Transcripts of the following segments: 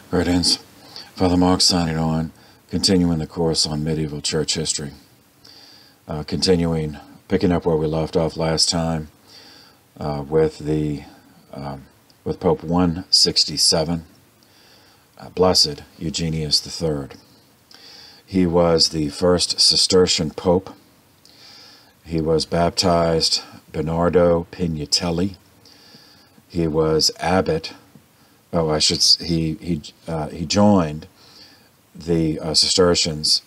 Greetings. Father Mark signing on, continuing the course on medieval church history. Picking up where we left off last time with Pope 167, Blessed Eugenius III. He was the first Cistercian pope. He was baptized Bernardo Pignatelli. He was abbot. He joined the Cistercians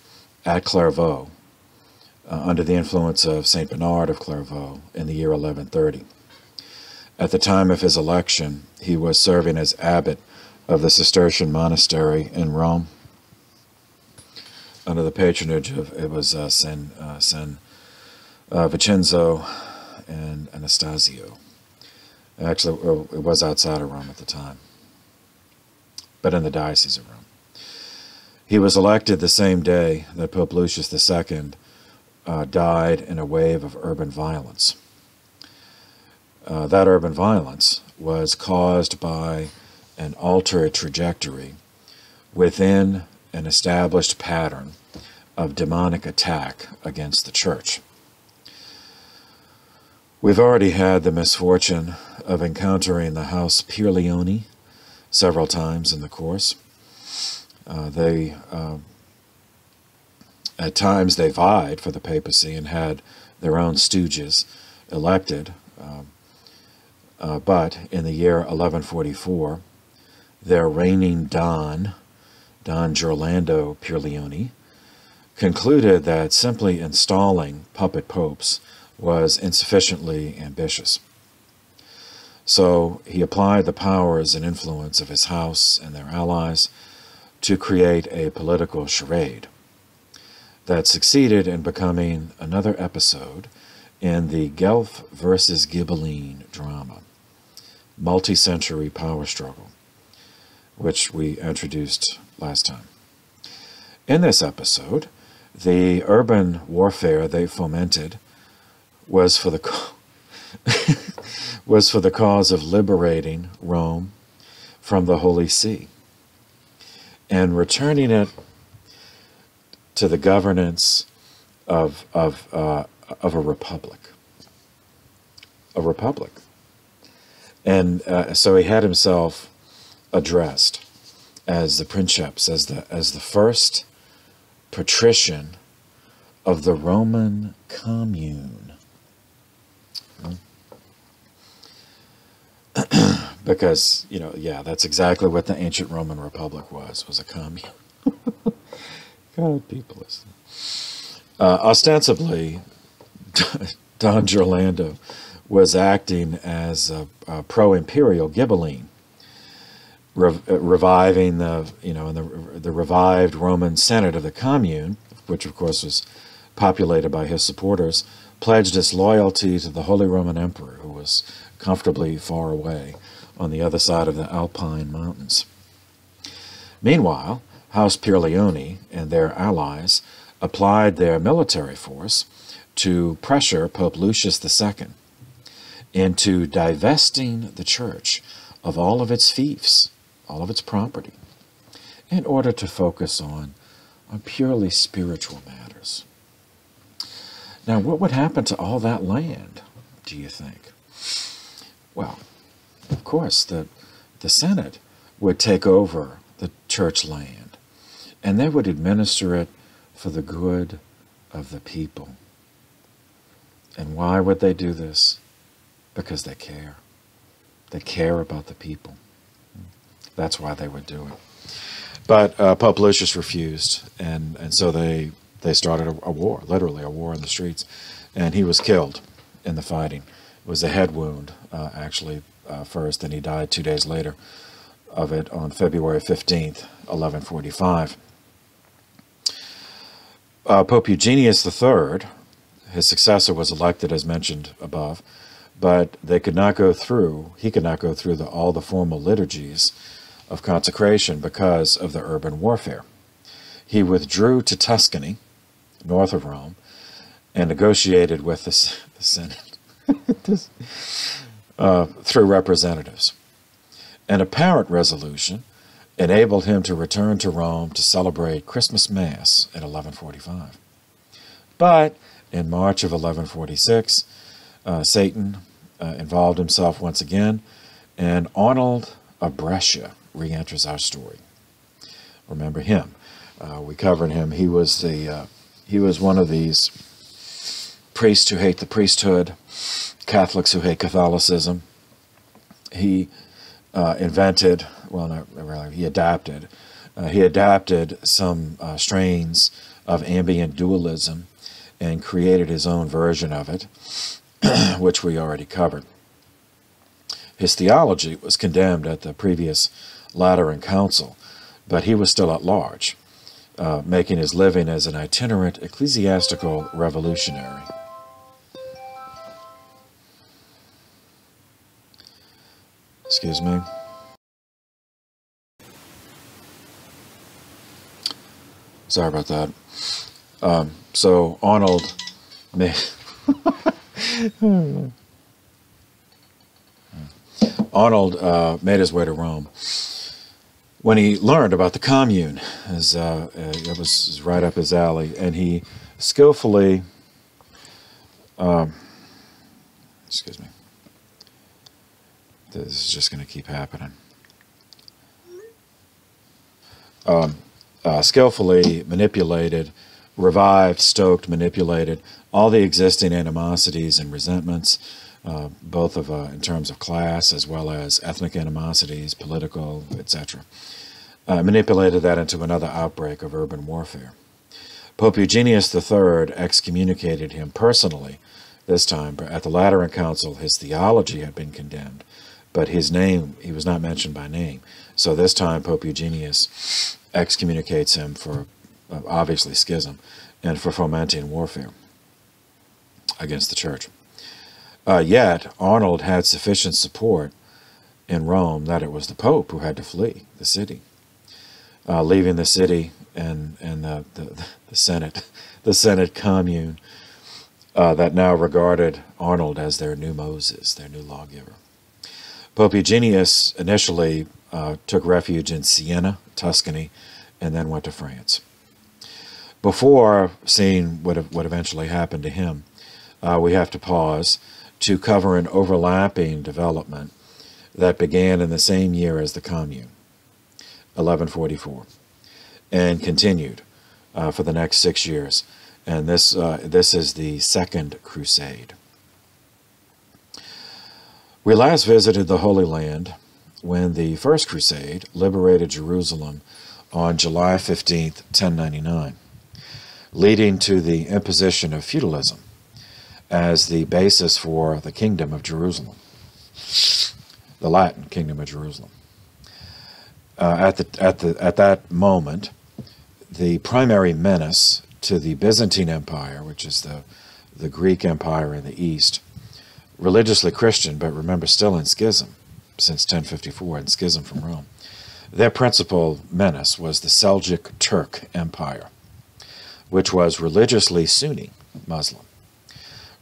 at Clairvaux under the influence of Saint Bernard of Clairvaux in the year 1130. At the time of his election, he was serving as abbot of the Cistercian monastery in Rome under the patronage of San Vincenzo and Anastasio. Actually, it was outside of Rome at the time, but in the Diocese of Rome. He was elected the same day that Pope Lucius II died in a wave of urban violence. That urban violence was caused by an altered trajectory within an established pattern of demonic attack against the Church. We've already had the misfortune of encountering the House Pierleoni several times in the course. At times they vied for the papacy and had their own stooges elected, but in the year 1144, their reigning Don Gerlando Pierleoni, concluded that simply installing puppet popes was insufficiently ambitious. So he applied the powers and influence of his house and their allies to create a political charade that succeeded in becoming another episode in the Guelph versus Ghibelline drama, multi-century power struggle, which we introduced last time. In this episode, the urban warfare they fomented was for the cause of liberating Rome from the Holy See and returning it to the governance of a republic. A republic. And so he had himself addressed as the princeps, as the first patrician of the Roman commune. Because, that's exactly what the ancient Roman Republic was a commune. God, people listen. Ostensibly, Don Gerlando was acting as a pro-imperial Ghibelline, reviving the revived Roman Senate of the Commune, which of course was populated by his supporters, pledged its loyalty to the Holy Roman Emperor, who was comfortably far away on the other side of the Alpine mountains. Meanwhile, House Pierleoni and their allies applied their military force to pressure Pope Lucius II into divesting the Church of all of its fiefs, all of its property, in order to focus on purely spiritual matters. Now, what would happen to all that land, do you think? Well, of course, the Senate would take over the church land, and they would administer it for the good of the people. And why would they do this? Because they care. They care about the people. That's why they would do it. But Pope Lucius refused, and so they started a war, literally a war in the streets, and he was killed in the fighting. It was a head wound, actually, first, and he died 2 days later of it on February 15th, 1145. Pope Eugenius III, his successor, was elected as mentioned above, but he could not go through all the formal liturgies of consecration because of the urban warfare. He withdrew to Tuscany, north of Rome, and negotiated with the Senate through representatives. An apparent resolution enabled him to return to Rome to celebrate Christmas Mass in 1145. But in March of 1146, Satan involved himself once again, and Arnold of Brescia re-enters our story. Remember him. We covered him. He was one of these priests who hate the priesthood, Catholics who hate Catholicism. He invented, well, not really, he adapted some strains of ambient dualism and created his own version of it, which we already covered. His theology was condemned at the previous Lateran Council, but he was still at large, making his living as an itinerant ecclesiastical revolutionary. Excuse me. Sorry about that. So Arnold made made his way to Rome. When he learned about the commune, it was right up his alley, and he skillfully, excuse me, this is just going to keep happening, skillfully manipulated all the existing animosities and resentments, both in terms of class as well as ethnic animosities, political, etc. Manipulated that into another outbreak of urban warfare. Pope Eugenius III excommunicated him personally this time, but at the Lateran Council his theology had been condemned, but his name, he was not mentioned by name. So this time Pope Eugenius excommunicates him for, obviously, schism, and for fomenting warfare against the church. Yet Arnold had sufficient support in Rome that it was the Pope who had to flee the city, leaving the city and the Senate commune that now regarded Arnold as their new Moses, their new lawgiver. Pope Eugenius initially took refuge in Siena, Tuscany, and then went to France. Before seeing what eventually happened to him, we have to pause to cover an overlapping development that began in the same year as the Commune, 1144, and continued for the next 6 years. And this is the Second Crusade. We last visited the Holy Land when the First Crusade liberated Jerusalem on July 15th, 1099, leading to the imposition of feudalism as the basis for the Kingdom of Jerusalem, the Latin Kingdom of Jerusalem. At that moment, the primary menace to the Byzantine Empire, which is the Greek Empire in the east, religiously Christian, but remember still in schism since 1054, in schism from Rome. Their principal menace was the Seljuk Turk Empire, which was religiously Sunni Muslim.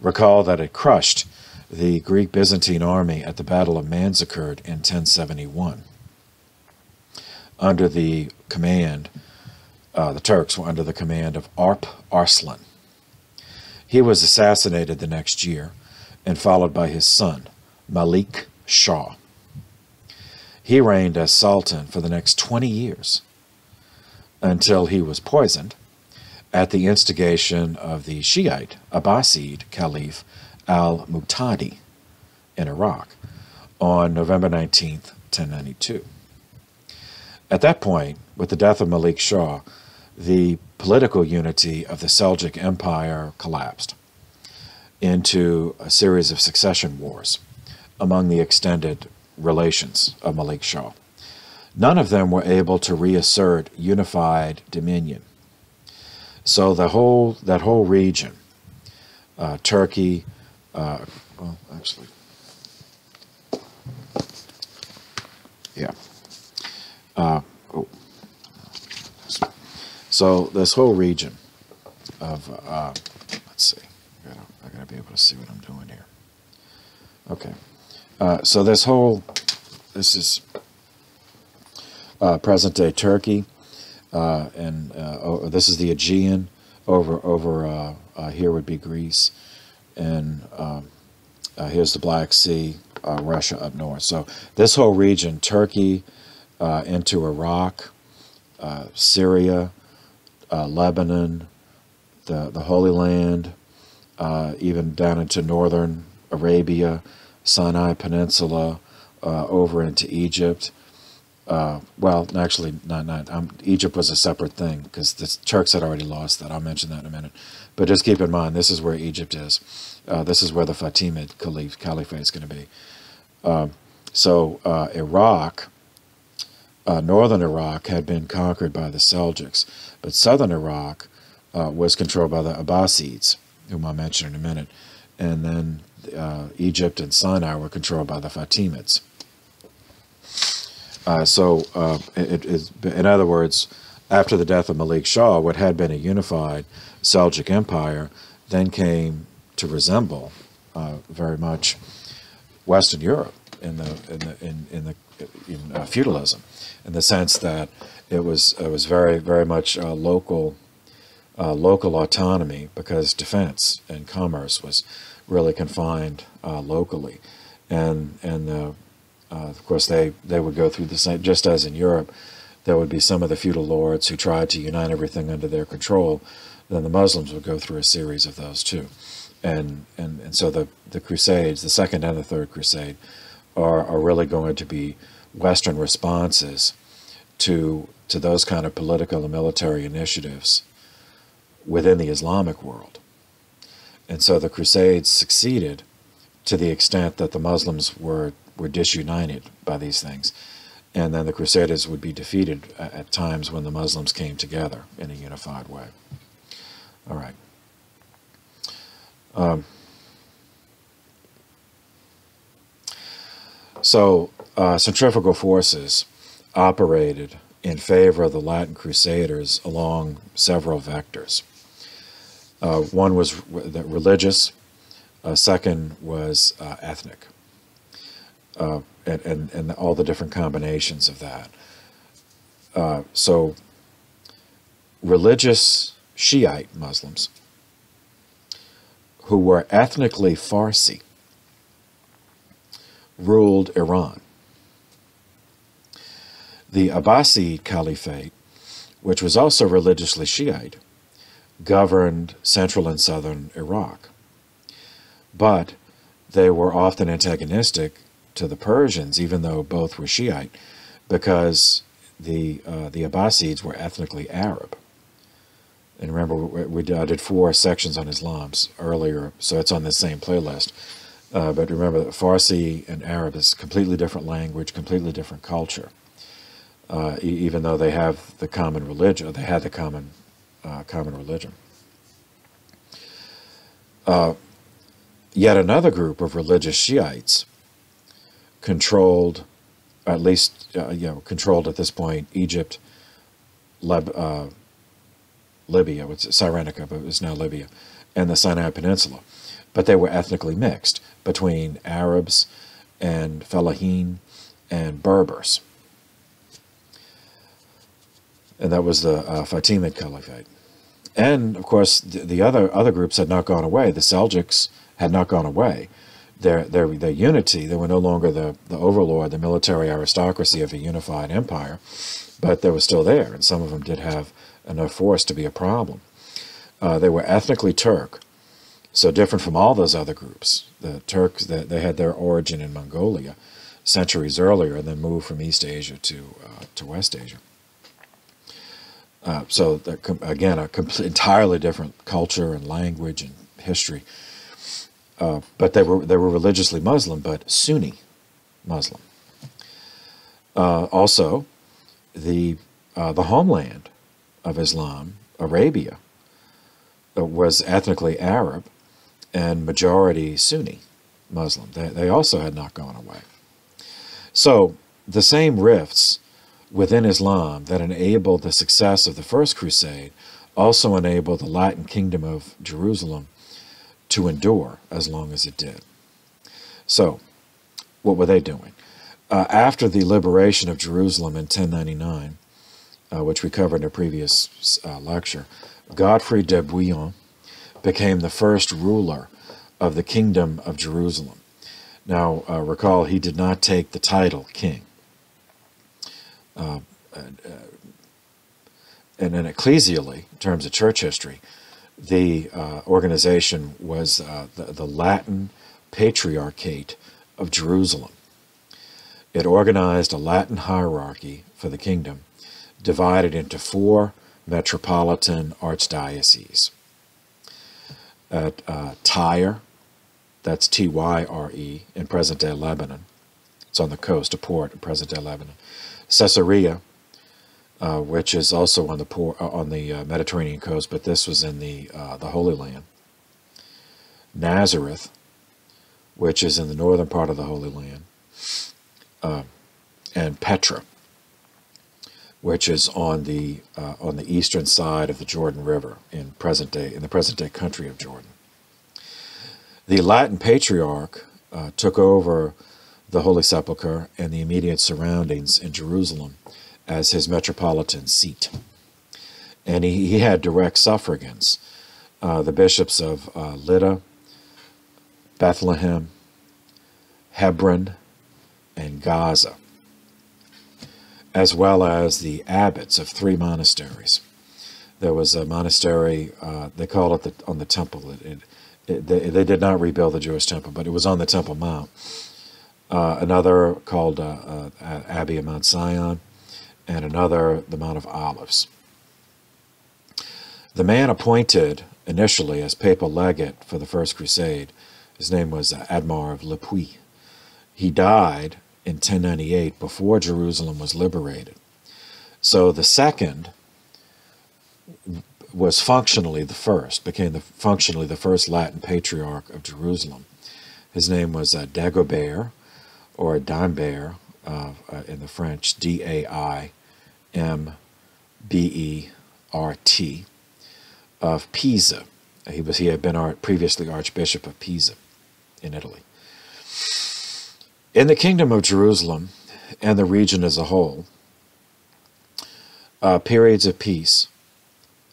Recall that it crushed the Greek Byzantine army at the Battle of Manzikert in 1071. Under the command, the Turks were under the command of Alp Arslan. He was assassinated the next year and followed by his son, Malik Shah. He reigned as Sultan for the next 20 years until he was poisoned at the instigation of the Shiite Abbasid Caliph al-Muqtadi in Iraq on November 19th, 1092. At that point, with the death of Malik Shah, the political unity of the Seljuk Empire collapsed into a series of succession wars among the extended relations of Malik Shah. None of them were able to reassert unified dominion. So that whole region, Turkey, well, actually, yeah. So this whole region of, let's see, I gotta be able to see what I'm doing here. Okay, so this is present-day Turkey, and this is the Aegean. Over here would be Greece, and here's the Black Sea, Russia up north. So this whole region, Turkey into Iraq, Syria, Lebanon, the Holy Land, even down into northern Arabia, Sinai Peninsula, over into Egypt. Well, actually, Egypt was a separate thing because the Turks had already lost that. I'll mention that in a minute. But just keep in mind, this is where Egypt is. This is where the Fatimid Caliphate is going to be. Iraq, northern Iraq had been conquered by the Seljuks, but southern Iraq was controlled by the Abbasids, whom I'll mention in a minute. And then Egypt and Sinai were controlled by the Fatimids. In other words, after the death of Malik Shah, what had been a unified Seljuk Empire then came to resemble very much Western Europe in feudalism, in the sense that it was very, very much local autonomy, because defense and commerce was really confined locally, and of course they would go through the same, just as in Europe, there would be some of the feudal lords who tried to unite everything under their control. Then the Muslims would go through a series of those too, and so the Crusades, the Second and the Third Crusade, are really going to be Western responses to those kind of political and military initiatives within the Islamic world. And so the Crusades succeeded to the extent that the Muslims were disunited by these things. And then the Crusaders would be defeated at times when the Muslims came together in a unified way. All right. Centrifugal forces operated in favor of the Latin Crusaders along several vectors. One was religious, second was ethnic, and all the different combinations of that. So religious Shiite Muslims who were ethnically Farsi ruled Iran. The Abbasid Caliphate, which was also religiously Shiite, governed central and southern Iraq. But they were often antagonistic to the Persians, even though both were Shiite, because the Abbasids were ethnically Arab. And remember, I did 4 sections on Islams earlier, so it's on the same playlist. But remember that Farsi and Arab is a completely different language, completely different culture. Even though they have the common religion, they had the common religion. Yet another group of religious Shiites controlled, at least controlled at this point, Egypt, Libya, it's Cyrenaica, but it was now Libya, and the Sinai Peninsula. But they were ethnically mixed between Arabs and Fellahin and Berbers. And that was the Fatimid Caliphate. And, of course, the other groups had not gone away. The Seljuks had not gone away. Their unity, they were no longer the overlord, the military aristocracy of a unified empire, but they were still there, and some of them did have enough force to be a problem. They were ethnically Turk, so different from all those other groups. The Turks, they had their origin in Mongolia centuries earlier and then moved from East Asia to West Asia. So again, entirely different culture and language and history. But they were religiously Muslim, but Sunni Muslim. Also, the homeland of Islam, Arabia, was ethnically Arab and majority Sunni Muslim. They also had not gone away. So the same rifts within Islam that enabled the success of the First Crusade also enabled the Latin Kingdom of Jerusalem to endure as long as it did. So, what were they doing? After the liberation of Jerusalem in 1099, which we covered in a previous lecture, Godfrey de Bouillon became the first ruler of the Kingdom of Jerusalem. Now, recall, he did not take the title king. And then ecclesially, in terms of church history, the organization was the Latin Patriarchate of Jerusalem. It organized a Latin hierarchy for the kingdom, divided into 4 metropolitan archdioceses. At Tyre, that's Tyre, in present-day Lebanon. It's on the coast, a port in present-day Lebanon. Caesarea, which is also on the Mediterranean coast, but this was in the Holy Land. Nazareth, which is in the northern part of the Holy Land, and Petra, which is on the eastern side of the Jordan River in the present day country of Jordan. The Latin Patriarch took over the Holy Sepulchre and the immediate surroundings in Jerusalem as his metropolitan seat. And he had direct suffragans, the bishops of Lydda, Bethlehem, Hebron, and Gaza, as well as the abbots of 3 monasteries. There was a monastery, they called it on the temple. They did not rebuild the Jewish temple, but it was on the Temple Mount. Another called Abbey of Mount Sion, and another the Mount of Olives. The man appointed initially as papal legate for the First Crusade, his name was Admar of Le Puy. He died in 1098 before Jerusalem was liberated. So the second was functionally the first, became functionally the first Latin Patriarch of Jerusalem. His name was Dagobert, or Daimbert in the French, Daimebert, of Pisa. He had been previously Archbishop of Pisa in Italy. In the Kingdom of Jerusalem and the region as a whole, periods of peace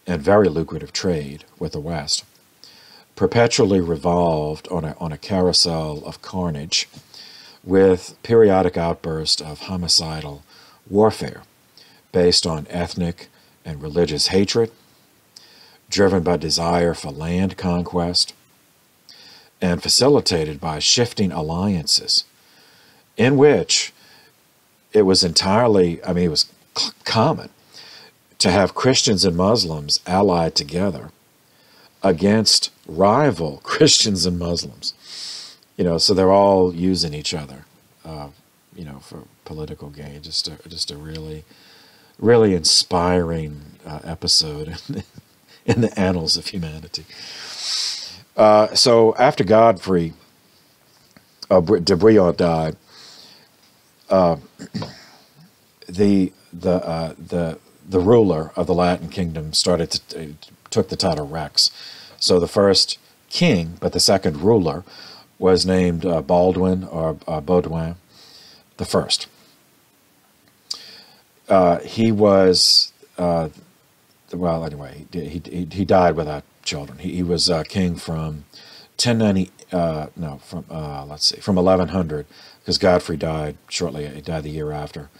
and very lucrative trade with the West perpetually revolved on a carousel of carnage, with periodic outbursts of homicidal warfare based on ethnic and religious hatred, driven by desire for land conquest, and facilitated by shifting alliances in which it was it was common to have Christians and Muslims allied together against rival Christians and Muslims. So they're all using each other, for political gain. Just a really, really inspiring episode in the annals of humanity. So after Godfrey de Bouillon died, the ruler of the Latin kingdom took the title Rex. So the first king, but the second ruler, was named Baldwin or Baudouin the First. He was anyway, he died without children. He was king from 1090. From 1100, because Godfrey died shortly. He died the year after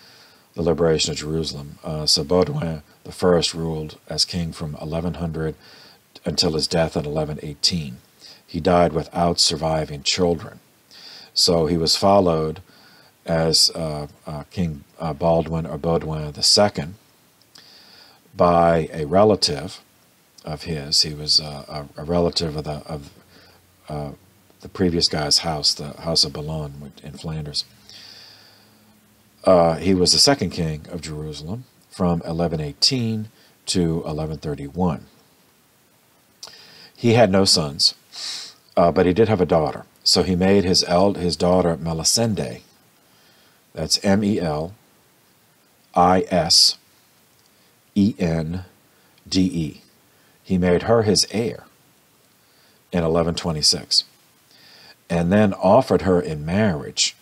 the liberation of Jerusalem. So Baudouin the First ruled as king from 1100 until his death in 1118. He died without surviving children. So he was followed as King Baldwin or Baudouin II by a relative of his. He was a relative of the previous guy's house, the House of Boulogne in Flanders. He was the second king of Jerusalem from 1118 to 1131. He had no sons, but he did have a daughter. So he made his daughter Melisende. That's Melisende. He made her his heir in 1126, and then offered her in marriage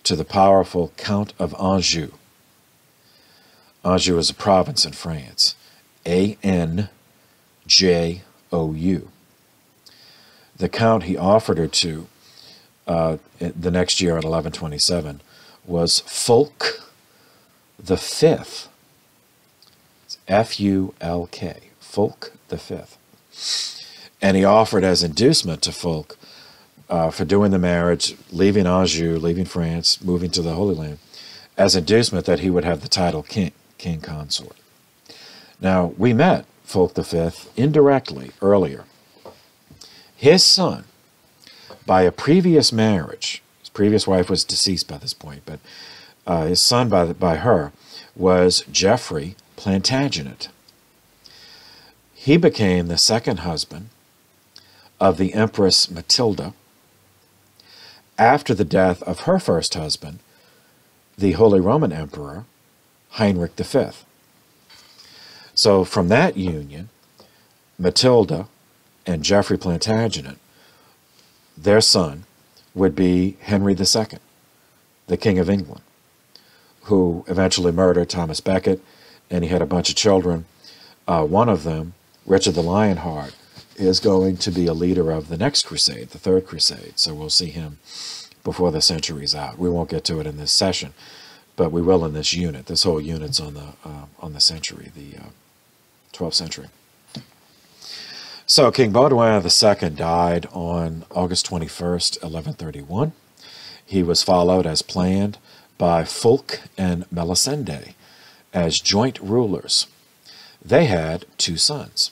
to the powerful Count of Anjou. Anjou is a province in France. Anjou. The count he offered her to the next year in 1127 was Fulk the Fifth. It's Fulk, Fulk the Fifth. And he offered as inducement to Fulk for doing the marriage, leaving Anjou, leaving France, moving to the Holy Land, as inducement that he would have the title king consort. Now, we met Fulk V indirectly earlier. His son, by a previous marriage, his previous wife was deceased by this point, but his son by her was Geoffrey Plantagenet. He became the second husband of the Empress Matilda after the death of her first husband, the Holy Roman Emperor Heinrich V. So from that union, Matilda and Geoffrey Plantagenet, their son, would be Henry II, the King of England, who eventually murdered Thomas Becket, and he had a bunch of children. One of them, Richard the Lionheart, is going to be a leader of the next crusade, the Third Crusade. So we'll see him before the century's out. We won't get to it in this session, but we will in this unit. This whole unit's on the century, the 12th century. So King Baudouin II died on August 21st, 1131. He was followed, as planned, by Fulk and Melisende as joint rulers. They had 2 sons.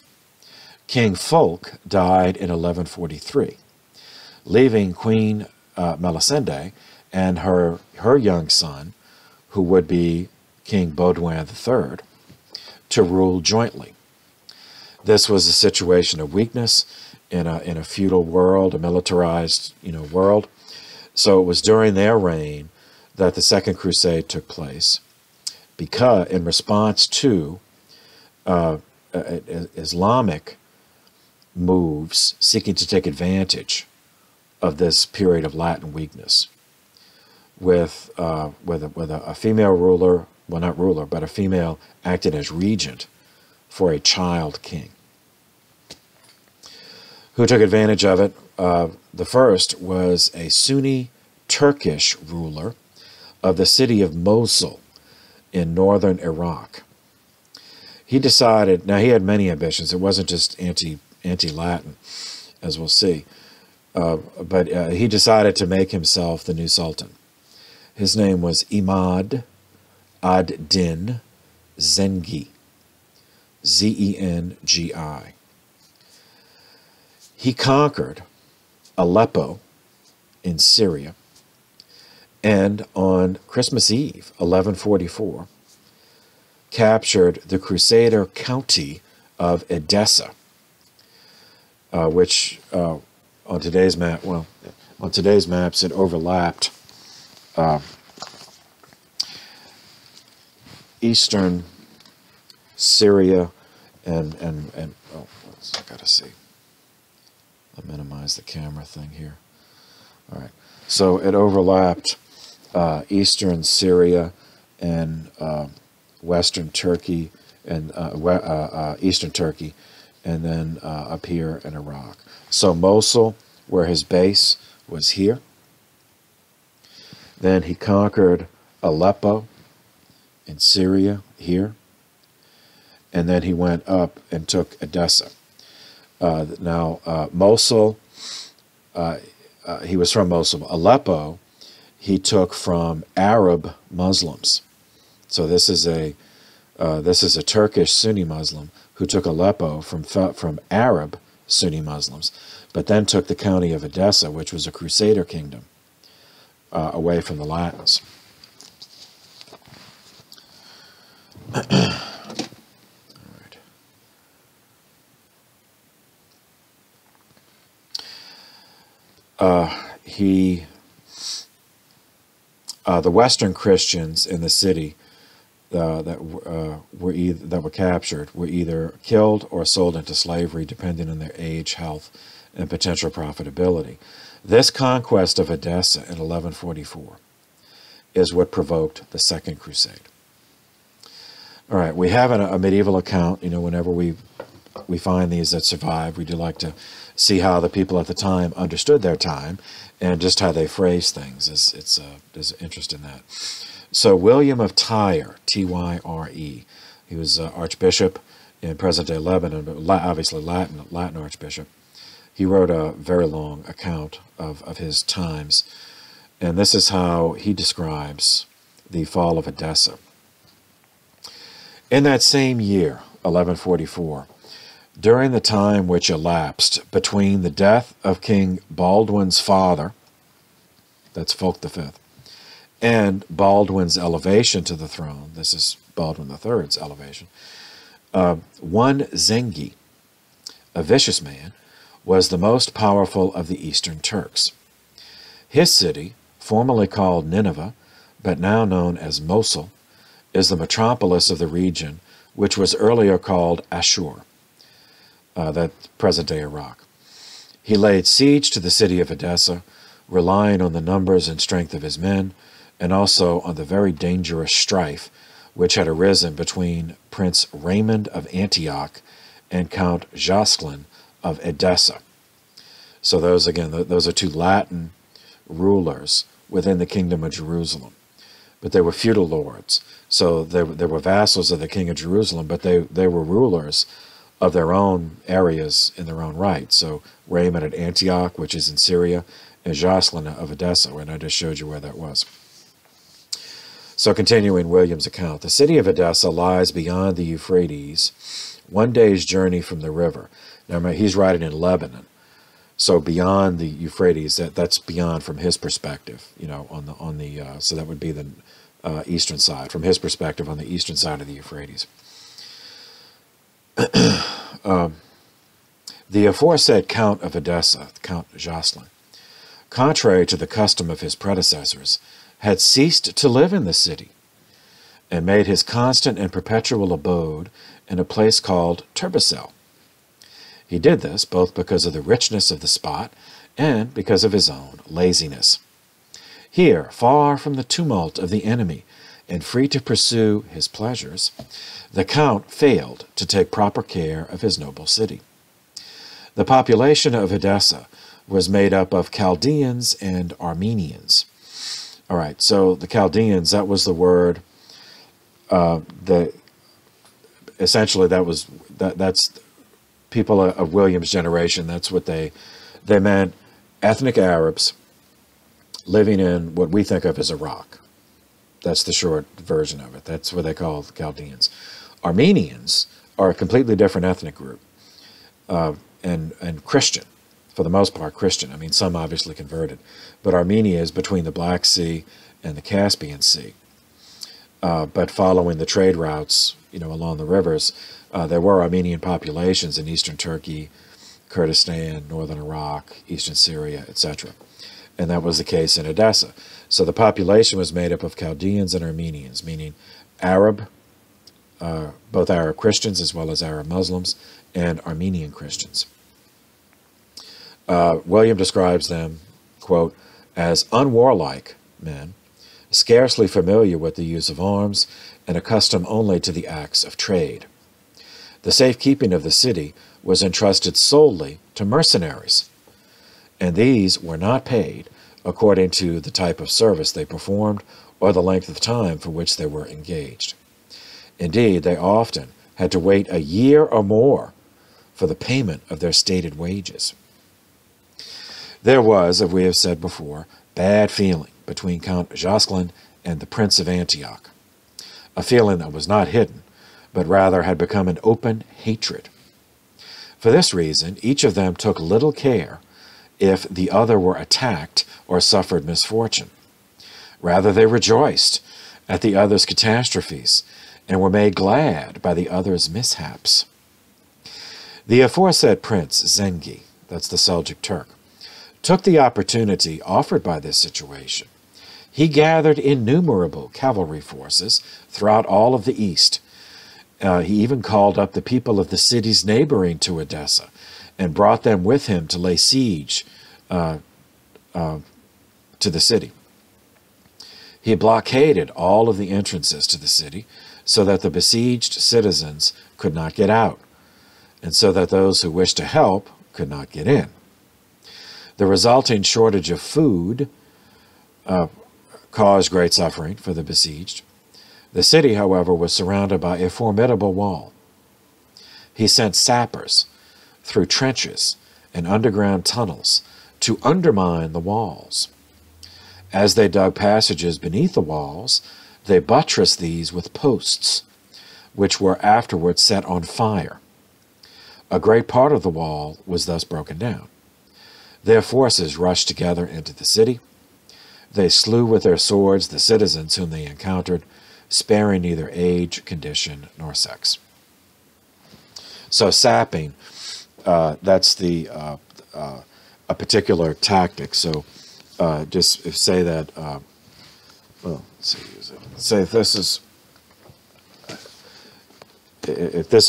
King Fulk died in 1143, leaving Queen Melisende and her young son, who would be King Baudouin III, to rule jointly. This was a situation of weakness in a feudal world, a militarized world. So it was during their reign that the Second Crusade took place, because in response to Islamic moves seeking to take advantage of this period of Latin weakness, with a female ruler, well, not ruler, but a female acting as regent for a child king. Who took advantage of it? The first was a Sunni Turkish ruler of the city of Mosul in northern Iraq. He decided, now he had many ambitions, it wasn't just anti-Latin, as we'll see, but he decided to make himself the new sultan. His name was Imad ad-Din Zengi, Z-E-N-G-I. He conquered Aleppo in Syria, and on Christmas Eve, 1144, captured the Crusader county of Edessa, which on today's map, well, on today's maps, it overlapped eastern Syria and oh, I gotta see. I'll minimize the camera thing here. All right, so it overlapped eastern Syria and western Turkey and eastern Turkey, and then up here in Iraq. So Mosul, where his base was here. Then he conquered Aleppo in Syria here. And then he went up and took Edessa. Mosul, he was from Mosul. Aleppo, he took from Arab Muslims. So this is a Turkish Sunni Muslim who took Aleppo from Arab Sunni Muslims, but then took the county of Edessa, which was a Crusader kingdom, away from the Latins. All right. The Western Christians in the city that were captured were either killed or sold into slavery, depending on their age, health, and potential profitability. This conquest of Edessa in 1144 is what provoked the Second Crusade. All right, we have a medieval account. You know, whenever we find these that survive, we do like to see how the people at the time understood their time and just how they phrase things. There's interest in that. So William of Tyre, Tyre, he was Archbishop in present-day Lebanon, but obviously Latin Archbishop. He wrote a very long account of his times, and this is how he describes the fall of Edessa. In that same year, 1144, during the time which elapsed between the death of King Baldwin's father, that's Fulk V, and Baldwin's elevation to the throne, this is Baldwin III's elevation, one Zengi, a vicious man, was the most powerful of the Eastern Turks. His city, formerly called Nineveh, but now known as Mosul, is the metropolis of the region, which was earlier called Ashur, that's present-day Iraq. He laid siege to the city of Edessa, relying on the numbers and strength of his men, and also on the very dangerous strife which had arisen between Prince Raymond of Antioch and Count Joscelin of Edessa. So those are two Latin rulers within the kingdom of Jerusalem. But they were feudal lords. So they were vassals of the king of Jerusalem, but they were rulers of their own areas in their own right. So Raymond at Antioch, which is in Syria, and Joscelin of Edessa, and I just showed you where that was. So continuing William's account, the city of Edessa lies beyond the Euphrates, one day's journey from the river. Now he's writing in Lebanon, so beyond the Euphrates, that's beyond from his perspective, you know, so that would be the eastern side, from his perspective on the eastern side of the Euphrates. The aforesaid Count of Edessa, Count Joscelin, contrary to the custom of his predecessors, had ceased to live in the city, and made his constant and perpetual abode in a place called Turbessel. He did this both because of the richness of the spot and because of his own laziness. Here, far from the tumult of the enemy and free to pursue his pleasures, the Count failed to take proper care of his noble city. The population of Edessa was made up of Chaldeans and Armenians. All right, so the Chaldeans, that was the word, essentially that's people of William's generation. That's what they meant, ethnic Arabs living in what we think of as Iraq. That's the short version of it. That's what they call the Chaldeans. Armenians are a completely different ethnic group, and Christian. For the most part, Christian. I mean, some obviously converted. But Armenia is between the Black Sea and the Caspian Sea. But following the trade routes, you know, along the rivers, there were Armenian populations in eastern Turkey, Kurdistan, northern Iraq, eastern Syria, etc. And that was the case in Edessa. So the population was made up of Chaldeans and Armenians, meaning Arab, both Arab Christians as well as Arab Muslims, and Armenian Christians. William describes them, quote, as unwarlike men, scarcely familiar with the use of arms, and accustomed only to the acts of trade. The safekeeping of the city was entrusted solely to mercenaries, and these were not paid according to the type of service they performed or the length of time for which they were engaged. Indeed, they often had to wait a year or more for the payment of their stated wages. There was, as we have said before, bad feeling between Count Joscelin and the Prince of Antioch, a feeling that was not hidden, but rather had become an open hatred. For this reason, each of them took little care if the other were attacked or suffered misfortune. Rather, they rejoiced at the other's catastrophes and were made glad by the other's mishaps. The aforesaid Prince Zengi, that's the Seljuk Turk, took the opportunity offered by this situation. He gathered innumerable cavalry forces throughout all of the east. He even called up the people of the cities neighboring to Edessa and brought them with him to lay siege to the city. He blockaded all of the entrances to the city so that the besieged citizens could not get out, and so that those who wished to help could not get in. The resulting shortage of food caused great suffering for the besieged. The city, however, was surrounded by a formidable wall. He sent sappers through trenches and underground tunnels to undermine the walls. As they dug passages beneath the walls, they buttressed these with posts, which were afterwards set on fire. A great part of the wall was thus broken down. Their forces rushed together into the city. They slew with their swords the citizens whom they encountered, sparing neither age, condition, nor sex. So sapping, that's a particular tactic. So just say that, well, let's see, say if this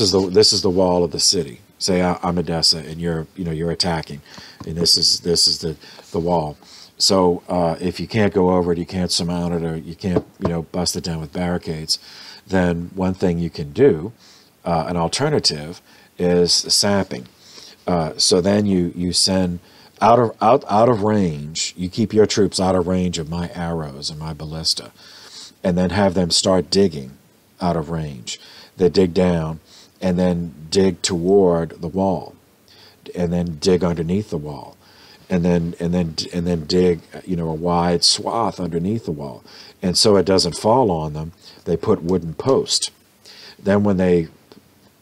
is the wall of the city. Say I'm Edessa, and you're attacking, and this is the wall. So if you can't go over it, you can't surmount it, or you can't bust it down with barricades, then one thing you can do, an alternative, is sapping. So then you send out of range. You keep your troops out of range of my arrows and my ballista, and then have them start digging out of range. They dig down, and then dig toward the wall, and then dig underneath the wall, and then dig a wide swath underneath the wall, and so it doesn't fall on them. They put wooden posts. Then when they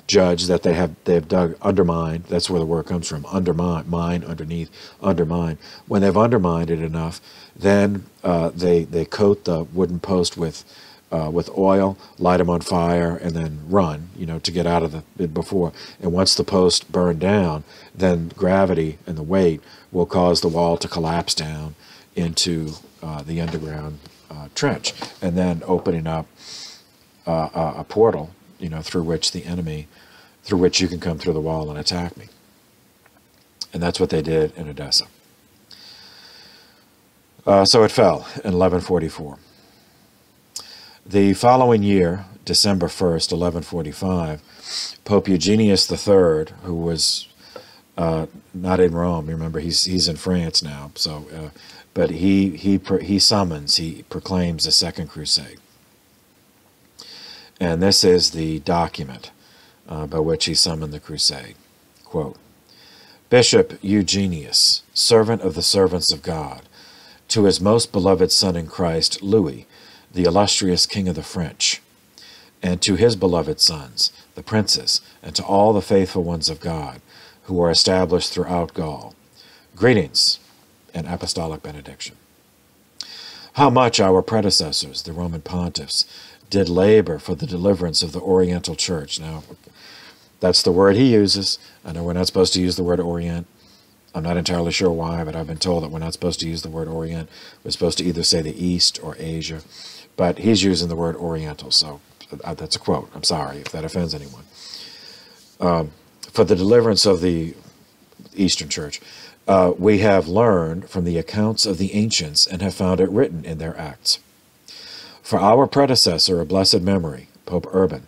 judge that they've dug, undermined, that's where the word comes from, undermine, mine, underneath, undermine. When they've undermined it enough, then they coat the wooden post with oil, light them on fire, and then run, to get out of it before. And once the post burned down, then gravity and the weight will cause the wall to collapse down into the underground trench, and then opening up a portal, through which you can come through the wall and attack me. And that's what they did in Edessa. So it fell in 1144. The following year, December 1st, 1145, Pope Eugenius III, who was not in Rome, remember he's in France now, so but he proclaims a second crusade. And this is the document by which he summoned the crusade. Quote, Bishop Eugenius, servant of the servants of God, to his most beloved son in Christ, Louis, the illustrious king of the French, and to his beloved sons, the princes, and to all the faithful ones of God, who are established throughout Gaul, greetings and apostolic benediction. How much our predecessors, the Roman pontiffs, did labor for the deliverance of the Oriental Church. Now, that's the word he uses. I know we're not supposed to use the word Orient. I'm not entirely sure why, but I've been told that we're not supposed to use the word Orient. We're supposed to either say the East or Asia. But he's using the word Oriental, so that's a quote. I'm sorry if that offends anyone. For the deliverance of the Eastern Church, we have learned from the accounts of the ancients and have found it written in their acts. For our predecessor of blessed memory, Pope Urban,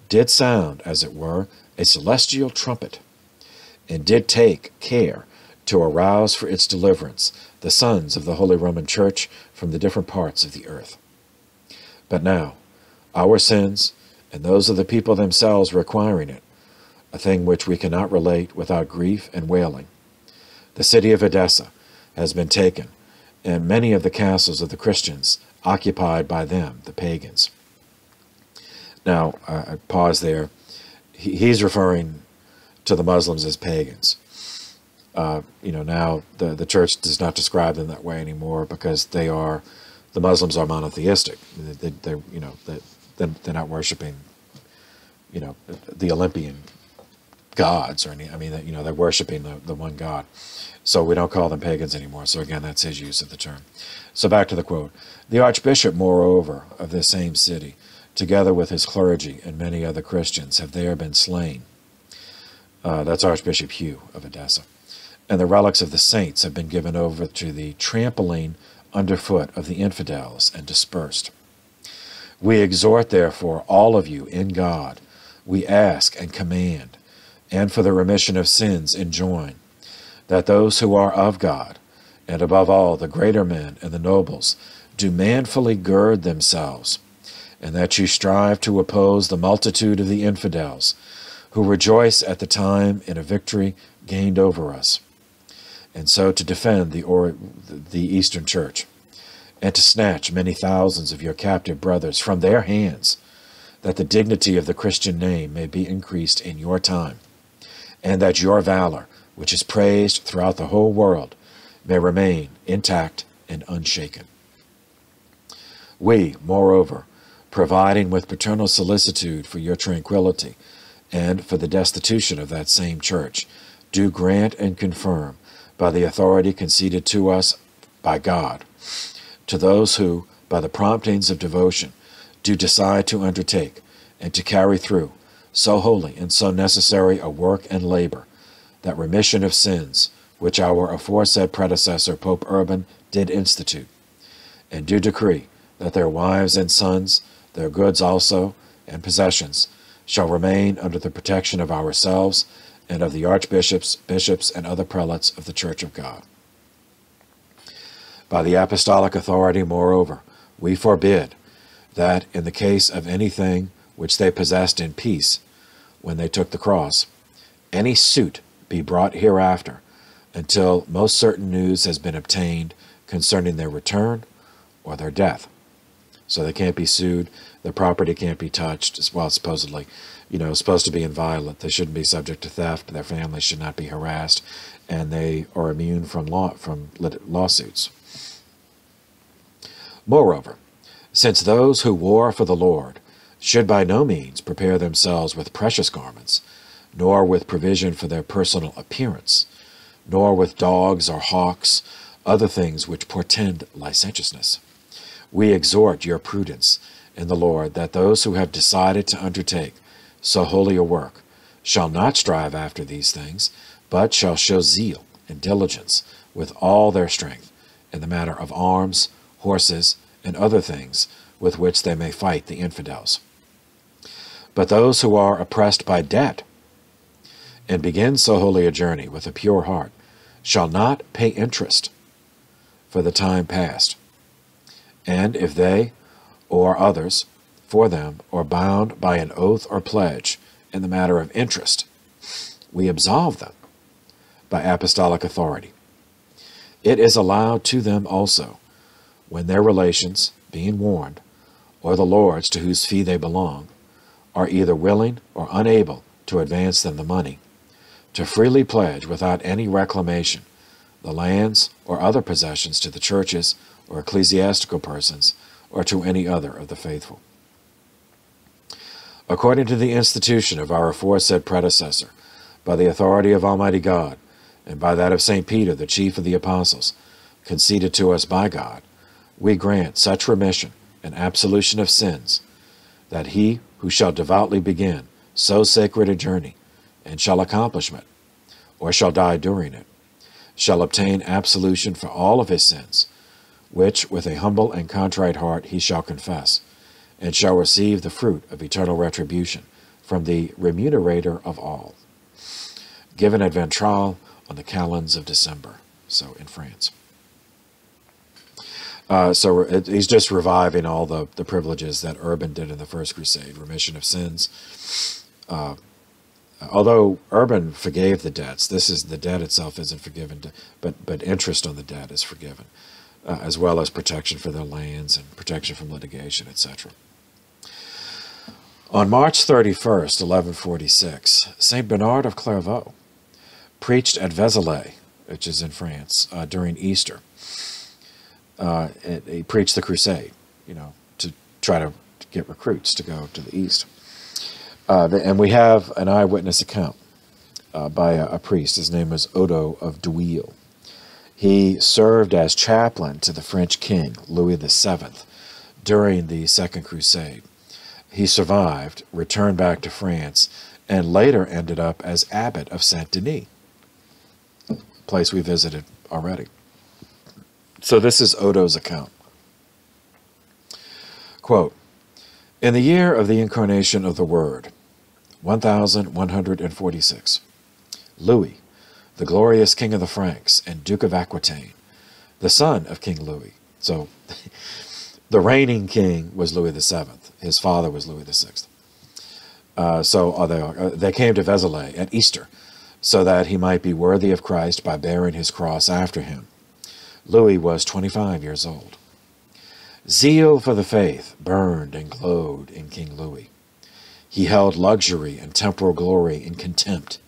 did sound, as it were, a celestial trumpet, and did take care to arouse for its deliverance the sons of the Holy Roman Church from the different parts of the earth. But now, our sins, and those of the people themselves requiring it, a thing which we cannot relate without grief and wailing, the city of Edessa has been taken, and many of the castles of the Christians occupied by them, the pagans. Now, I pause there. He's referring to the Muslims as pagans. Now the church does not describe them that way anymore because the Muslims are monotheistic. They're not worshiping, the Olympian gods or any. I mean, they're worshiping the one God. So we don't call them pagans anymore. So again, that's his use of the term. So back to the quote. The Archbishop, moreover, of this same city, together with his clergy and many other Christians, have there been slain. That's Archbishop Hugh of Edessa. And the relics of the saints have been given over to the trampling underfoot of the infidels and dispersed. We exhort, therefore, all of you in God, we ask and command, and for the remission of sins enjoin, that those who are of God, and above all the greater men and the nobles, do manfully gird themselves, and that you strive to oppose the multitude of the infidels, who rejoice at the time in a victory gained over us, and so to defend the Eastern Church, and to snatch many thousands of your captive brothers from their hands, that the dignity of the Christian name may be increased in your time, and that your valor, which is praised throughout the whole world, may remain intact and unshaken. We, moreover, providing with paternal solicitude for your tranquility, and for the destitution of that same church, do grant and confirm, by the authority conceded to us by God, to those who, by the promptings of devotion, do decide to undertake and to carry through so holy and so necessary a work and labor, that remission of sins, which our aforesaid predecessor Pope Urban did institute, and do decree that their wives and sons, their goods also, and possessions, shall remain under the protection of ourselves and of the archbishops, bishops, and other prelates of the Church of God. By the apostolic authority, moreover, we forbid that in the case of anything which they possessed in peace, when they took the cross, any suit be brought hereafter, until most certain news has been obtained concerning their return or their death. So they can't be sued, their property can't be touched, as well, supposedly, supposed to be inviolate. They shouldn't be subject to theft, their families should not be harassed, and they are immune from lawsuits. Moreover, since those who war for the Lord should by no means prepare themselves with precious garments, nor with provision for their personal appearance, nor with dogs or hawks, other things which portend licentiousness, we exhort your prudence in the Lord, that those who have decided to undertake so holy a work shall not strive after these things, but shall show zeal and diligence with all their strength in the matter of arms, horses, and other things with which they may fight the infidels. But those who are oppressed by debt, and begin so holy a journey with a pure heart, shall not pay interest for the time past. And if they or others for them are bound by an oath or pledge in the matter of interest, we absolve them by apostolic authority. It is allowed to them also, when their relations, being warned, or the lords to whose fee they belong, are either willing or unable to advance them the money, to freely pledge without any reclamation the lands or other possessions to the churches or ecclesiastical persons, or to any other of the faithful. According to the institution of our aforesaid predecessor, by the authority of Almighty God, and by that of St. Peter, the chief of the apostles, conceded to us by God, we grant such remission and absolution of sins, that he who shall devoutly begin so sacred a journey, and shall accomplish it, or shall die during it, shall obtain absolution for all of his sins, which with a humble and contrite heart he shall confess, and shall receive the fruit of eternal retribution from the remunerator of all. Given at Ventral on the calends of December, so in France. He's just reviving all the privileges that Urban did in the First Crusade, remission of sins. Although Urban forgave the debts, the debt itself isn't forgiven, but interest on the debt is forgiven, as well as protection for their lands and protection from litigation, etc. On March 31st, 1146, St. Bernard of Clairvaux preached at Vézelay, which is in France, during Easter. He preached the Crusade, to try to get recruits to go to the East. And we have an eyewitness account by a priest. His name was Odo of Douille. He served as chaplain to the French king, Louis VII, during the Second Crusade. He survived, returned back to France, and later ended up as abbot of Saint-Denis, a place we visited already. So this is Odo's account. Quote, "In the year of the incarnation of the Word, 1146, Louis, the glorious king of the Franks and Duke of Aquitaine, the son of King Louis." So the reigning king was Louis VII. His father was Louis VI. They came to Vézelay at Easter, so that he might be worthy of Christ by bearing his cross after him. Louis was 25 years old. Zeal for the faith burned and glowed in King Louis. He held luxury and temporal glory in contempt,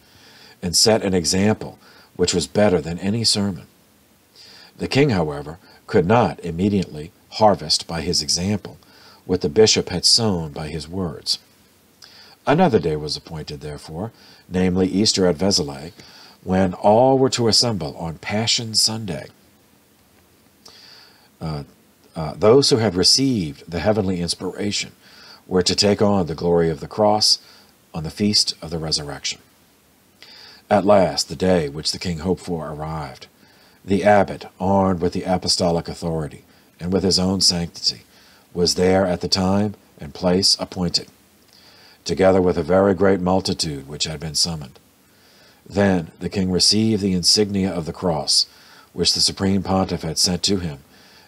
and set an example which was better than any sermon. The king, however, could not immediately harvest by his example what the bishop had sown by his words. Another day was appointed, therefore, namely Easter at Vézelay, when all were to assemble on Passion Sunday. Those who had received the heavenly inspiration were to take on the glory of the cross on the feast of the resurrection. At last, the day which the king hoped for arrived. The abbot, armed with the apostolic authority and with his own sanctity, was there at the time and place appointed, together with a very great multitude which had been summoned. Then the king received the insignia of the cross, which the supreme pontiff had sent to him,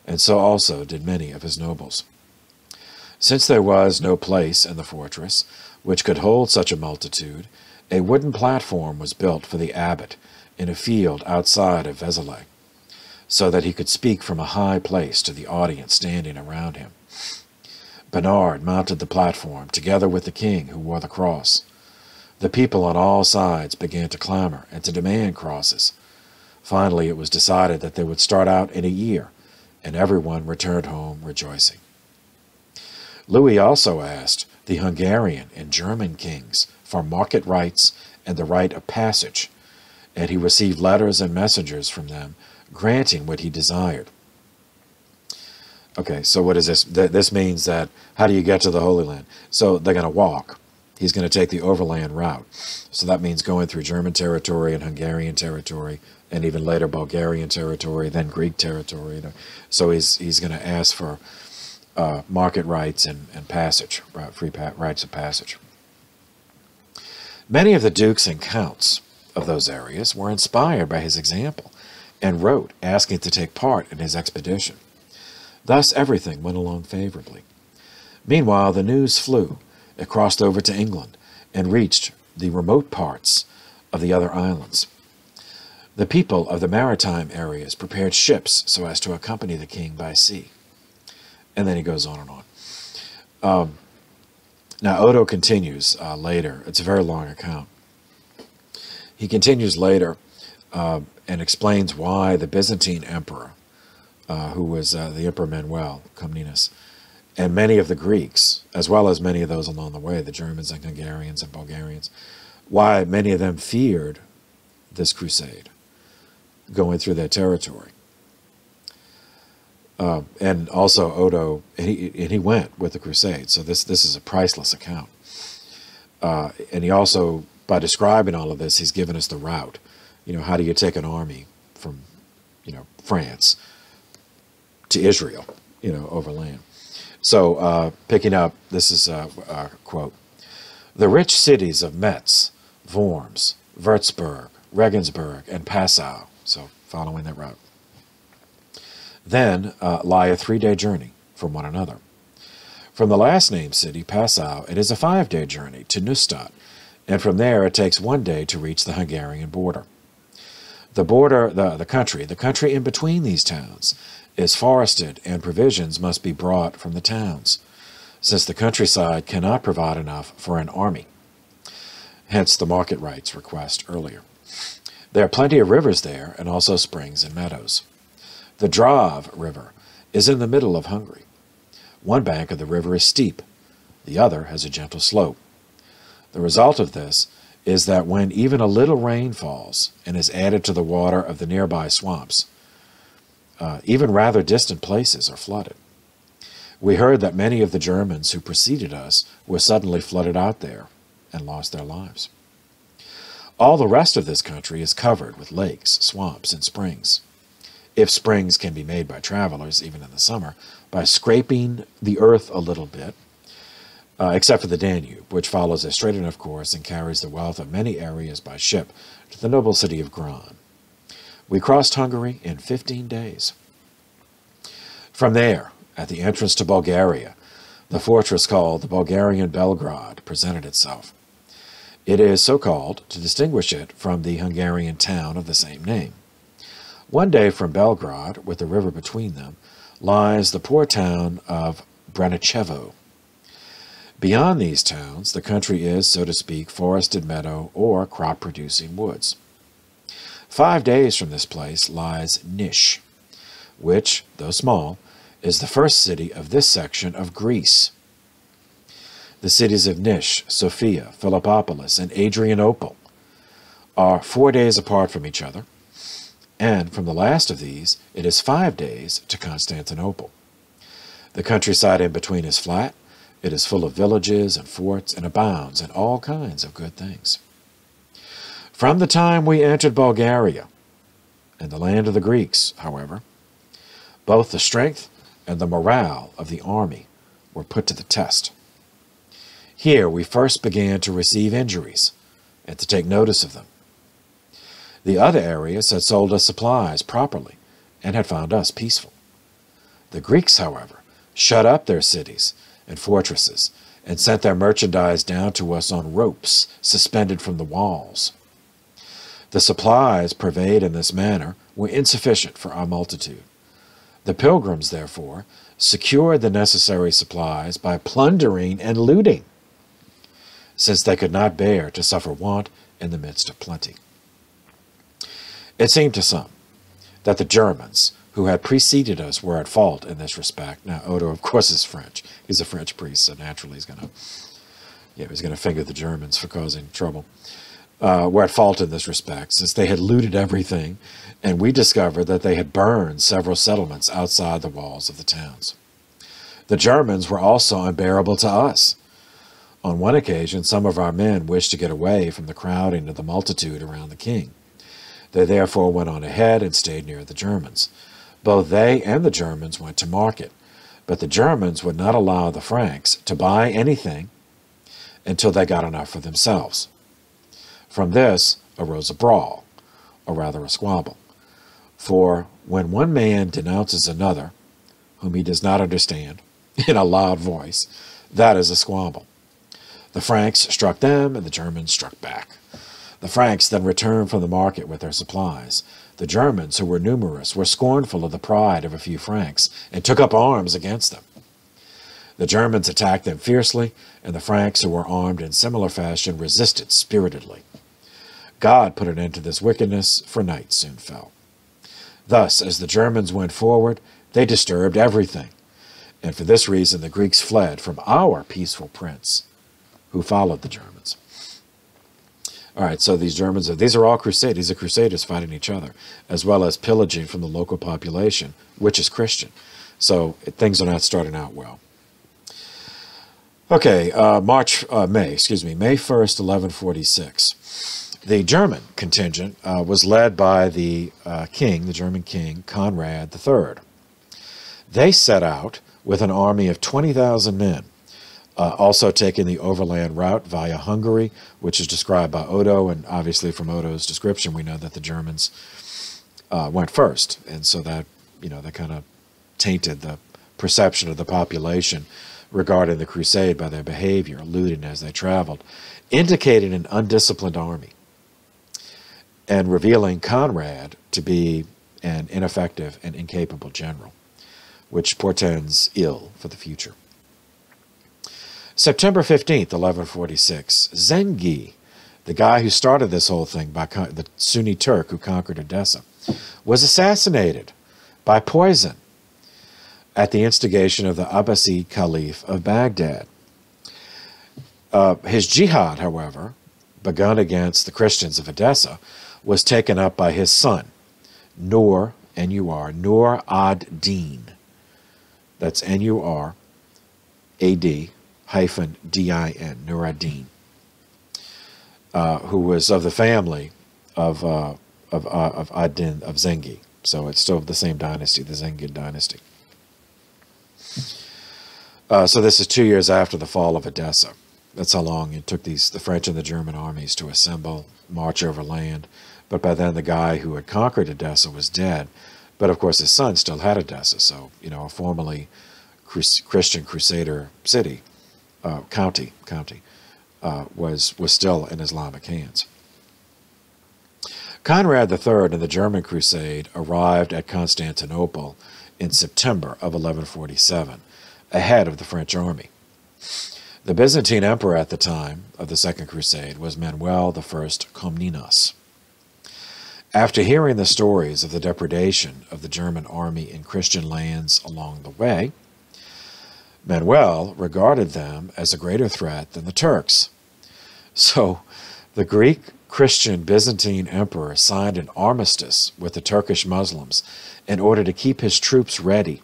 and so also did many of his nobles. Since there was no place in the fortress which could hold such a multitude, a wooden platform was built for the abbot in a field outside of Vézelay, so that he could speak from a high place to the audience standing around him. Bernard mounted the platform, together with the king who wore the cross. The people on all sides began to clamor and to demand crosses. Finally, it was decided that they would start out in a year, and everyone returned home rejoicing. Louis also asked the Hungarian and German kings for market rights and the right of passage, and he received letters and messengers from them granting what he desired. Okay, so what is this? This means that, how do you get to the Holy Land? So they're going to walk. He's going to take the overland route. So that means going through German territory and Hungarian territory, and even later Bulgarian territory, then Greek territory. So he's going to ask for market rights and passage, free rights of passage. Many of the dukes and counts of those areas were inspired by his example, and wrote asking to take part in his expedition. Thus everything went along favorably. Meanwhile, the news flew. It crossed over to England and reached the remote parts of the other islands. The people of the maritime areas prepared ships so as to accompany the king by sea. And then he goes on and on. Now, Odo continues later. It's a very long account. He continues later and explains why the Byzantine emperor, who was the Emperor Manuel Comnenus, and many of the Greeks, as well as many of those along the way, the Germans and Hungarians and Bulgarians, why many of them feared this crusade going through their territory. And also Odo, and he went with the crusade, so this is a priceless account. And he also, by describing all of this, he's given us the route. You know, how do you take an army from, France to Israel, overland? So, picking up, this is a quote. "The rich cities of Metz, Worms, Würzburg, Regensburg, and Passau," so following that route, "then lie a 3-day journey from one another. From the last named city, Passau, it is a 5-day journey to Neustadt, and from there it takes 1 day to reach the Hungarian border. The country in between these towns is forested, and provisions must be brought from the towns, since the countryside cannot provide enough for an army. Hence the market rights request earlier. There are plenty of rivers there, and also springs and meadows. The Drave River is in the middle of Hungary. One bank of the river is steep, the other has a gentle slope. The result of this is that when even a little rain falls and is added to the water of the nearby swamps, even rather distant places are flooded. We heard that many of the Germans who preceded us were suddenly flooded out there and lost their lives. All the rest of this country is covered with lakes, swamps, and springs. if springs can be made by travelers, even in the summer, by scraping the earth a little bit, except for the Danube, which follows a straight enough course and carries the wealth of many areas by ship to the noble city of Gran. We crossed Hungary in 15 days. From there, at the entrance to Bulgaria, the fortress called the Bulgarian Belgrade presented itself. It is so called to distinguish it from the Hungarian town of the same name. One day from Belgrade, with the river between them, lies the poor town of Braničevo. Beyond these towns, the country is, so to speak, forested meadow or crop-producing woods. 5 days from this place lies Niš, which, though small, is the first city of this section of Greece. The cities of Niš, Sofia, Philippopolis, and Adrianople are 4 days apart from each other, and from the last of these, it is 5 days to Constantinople. The countryside in between is flat. It is full of villages and forts and abounds in all kinds of good things. From the time we entered Bulgaria and the land of the Greeks, however, both the strength and the morale of the army were put to the test. Here we first began to receive injuries and to take notice of them. The other areas had sold us supplies properly and had found us peaceful. The Greeks, however, shut up their cities and fortresses and sent their merchandise down to us on ropes suspended from the walls. The supplies purveyed in this manner were insufficient for our multitude. The pilgrims, therefore, secured the necessary supplies by plundering and looting, since they could not bear to suffer want in the midst of plenty. It seemed to some that the Germans, who had preceded us, were at fault in this respect. Now, Odo, of course, is French. He's a French priest, so naturally he's going to finger the Germans for causing trouble. Were at fault in this respect, since they had looted everything, and we discovered that they had burned several settlements outside the walls of the towns. The Germans were also unbearable to us. On one occasion, some of our men wished to get away from the crowding of the multitude around the king. They therefore went on ahead and stayed near the Germans. Both they and the Germans went to market, but the Germans would not allow the Franks to buy anything until they got enough for themselves. From this arose a brawl, or rather a squabble. For when one man denounces another, whom he does not understand, in a loud voice, that is a squabble. The Franks struck them, and the Germans struck back. The Franks then returned from the market with their supplies. The Germans, who were numerous, were scornful of the pride of a few Franks, and took up arms against them. The Germans attacked them fiercely, and the Franks, who were armed in similar fashion, resisted spiritedly. God put an end to this wickedness, for night soon fell. Thus, as the Germans went forward, they disturbed everything, and for this reason the Greeks fled from our peaceful prince, who followed the Germans. All right, so these Germans, these are all Crusades. These are Crusaders fighting each other, as well as pillaging from the local population, which is Christian. So things are not starting out well. Okay, May 1st, 1146. The German contingent was led by the German king, Conrad III. They set out with an army of 20,000 men, also taking the overland route via Hungary, which is described by Odo, and obviously from Odo's description we know that the Germans went first, and so that, that kind of tainted the perception of the population regarding the crusade by their behavior, looting as they traveled, indicating an undisciplined army, and revealing Conrad to be an ineffective and incapable general, which portends ill for the future. September 15th, 1146, Zengi, the guy who started this whole thing, the Sunni Turk who conquered Edessa, was assassinated by poison at the instigation of the Abbasid Caliph of Baghdad. His jihad, however, begun against the Christians of Edessa, was taken up by his son, Nur, N-U-R, Nur ad-Din. That's N-U-R-A-D hyphen D-I-N, Nur ad-Din, who was of the family of Ad-Din, of Zengi. So it's still the same dynasty, the Zengid dynasty. So this is 2 years after the fall of Edessa. That's how long it took the French and the German armies to assemble, march over land. But by then the guy who had conquered Edessa was dead. But of course his son still had Edessa, so, you know, a formerly Christian Crusader city, county, was still in Islamic hands. Conrad III and the German Crusade arrived at Constantinople in September of 1147, ahead of the French army. The Byzantine emperor at the time of the Second Crusade was Manuel I Komnenos. After hearing the stories of the depredation of the German army in Christian lands along the way, Manuel regarded them as a greater threat than the Turks. So the Greek Christian Byzantine emperor signed an armistice with the Turkish Muslims in order to keep his troops ready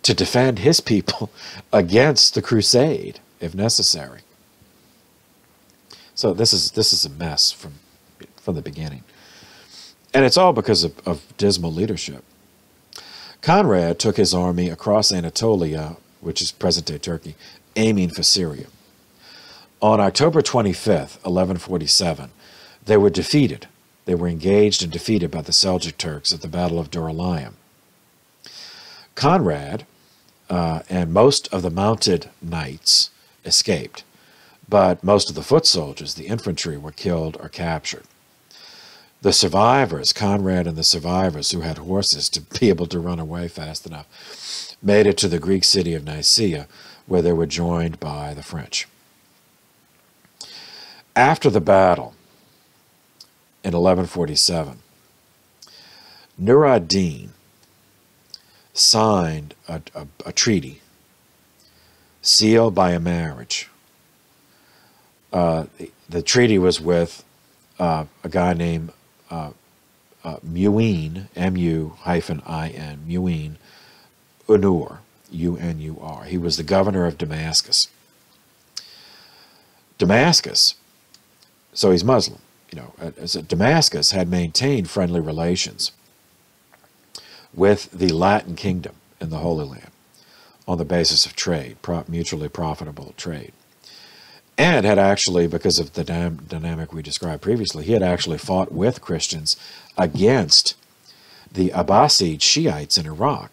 to defend his people against the crusade, if necessary. So this is a mess from the beginning. And it's all because of dismal leadership. Conrad took his army across Anatolia, which is present-day Turkey, aiming for Syria. On October 25th, 1147, they were defeated. They were engaged and defeated by the Seljuk Turks at the Battle of Dorylaeum. Conrad and most of the mounted knights escaped, but most of the foot soldiers, the infantry, were killed or captured. The survivors, Conrad and the survivors who had horses to be able to run away fast enough, made it to the Greek city of Nicaea, where they were joined by the French. After the battle, in 1147, Nur ad-Din signed a treaty sealed by a marriage. The treaty was with a guy named Mu'in, M-U-I-N, Mu'in Unur, U-N-U-R. He was the governor of Damascus. Damascus, so he's Muslim, you know, Damascus had maintained friendly relations with the Latin kingdom in the Holy Land on the basis of trade, mutually profitable trade. And had actually, because of the dynamic we described previously, he had actually fought with Christians against the Abbasid Shiites in Iraq.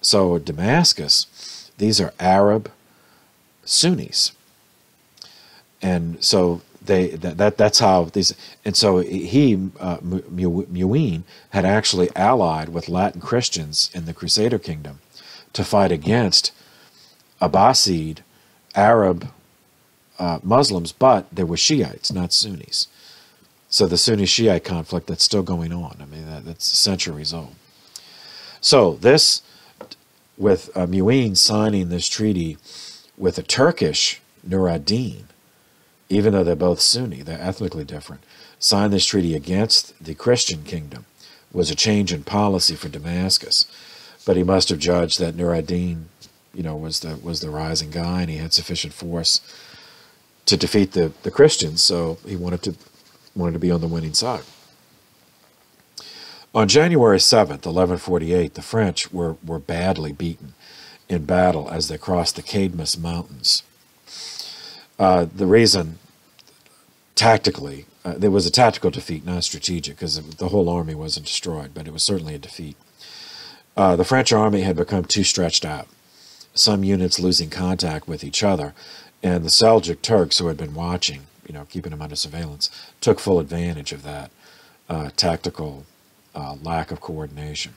So Damascus, these are Arab Sunnis. And so that's how these, and so he, Mu'in, had actually allied with Latin Christians in the Crusader kingdom to fight against Abbasid Arab Muslims, but they were Shiites, not Sunnis. So the Sunni-Shiite conflict that's still going on, I mean, that's centuries old. So this, with Mu'in signing this treaty with a Turkish Nur ad-Din, even though they're both Sunni, they're ethnically different, signed this treaty against the Christian kingdom, was a change in policy for Damascus. But he must have judged that Nur ad-Din, you know, was the rising guy, and he had sufficient force to defeat the Christians, so he wanted to be on the winning side. On January 7th, 1148, the French were badly beaten in battle as they crossed the Cadmus Mountains. The reason, tactically, there was a tactical defeat, not strategic, because the whole army wasn't destroyed, but it was certainly a defeat. The French army had become too stretched out, some units losing contact with each other, and the Seljuk Turks, who had been watching, you know, keeping them under surveillance, took full advantage of that tactical lack of coordination.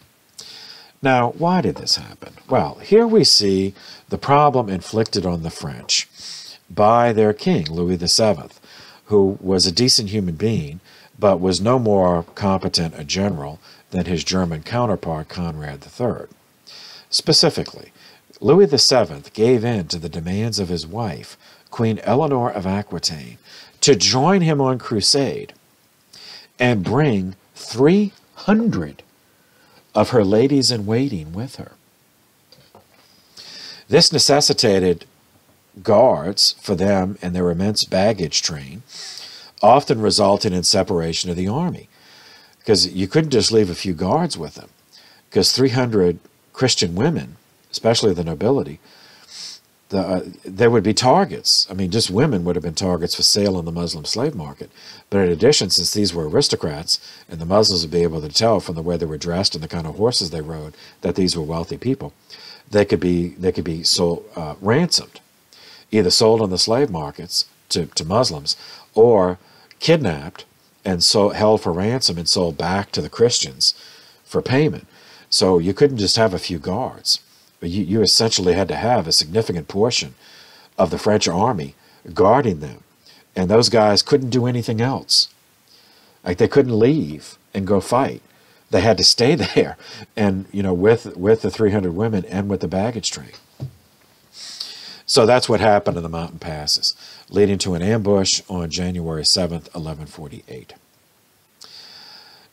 Now, why did this happen? Well, here we see the problem inflicted on the French by their king, Louis VII, who was a decent human being, but was no more competent a general than his German counterpart, Conrad III. Specifically, Louis VII gave in to the demands of his wife, Queen Eleanor of Aquitaine, to join him on crusade and bring 300 of her ladies-in-waiting with her. This necessitated guards for them and their immense baggage train, often resulting in separation of the army, because you couldn't just leave a few guards with them. because 300 Christian women, especially the nobility, they would be targets. I mean, just women would have been targets for sale in the Muslim slave market. But in addition, since these were aristocrats, and the Muslims would be able to tell from the way they were dressed and the kind of horses they rode that these were wealthy people, they could be sold, ransomed, either sold on the slave markets to Muslims, or kidnapped and held for ransom and sold back to the Christians for payment. So you couldn't just have a few guards. You essentially had to have a significant portion of the French army guarding them. And those guys couldn't do anything else. Like, they couldn't leave and go fight. They had to stay there, and with the 300 women and with the baggage train. So that's what happened in the mountain passes, leading to an ambush on January 7th, 1148.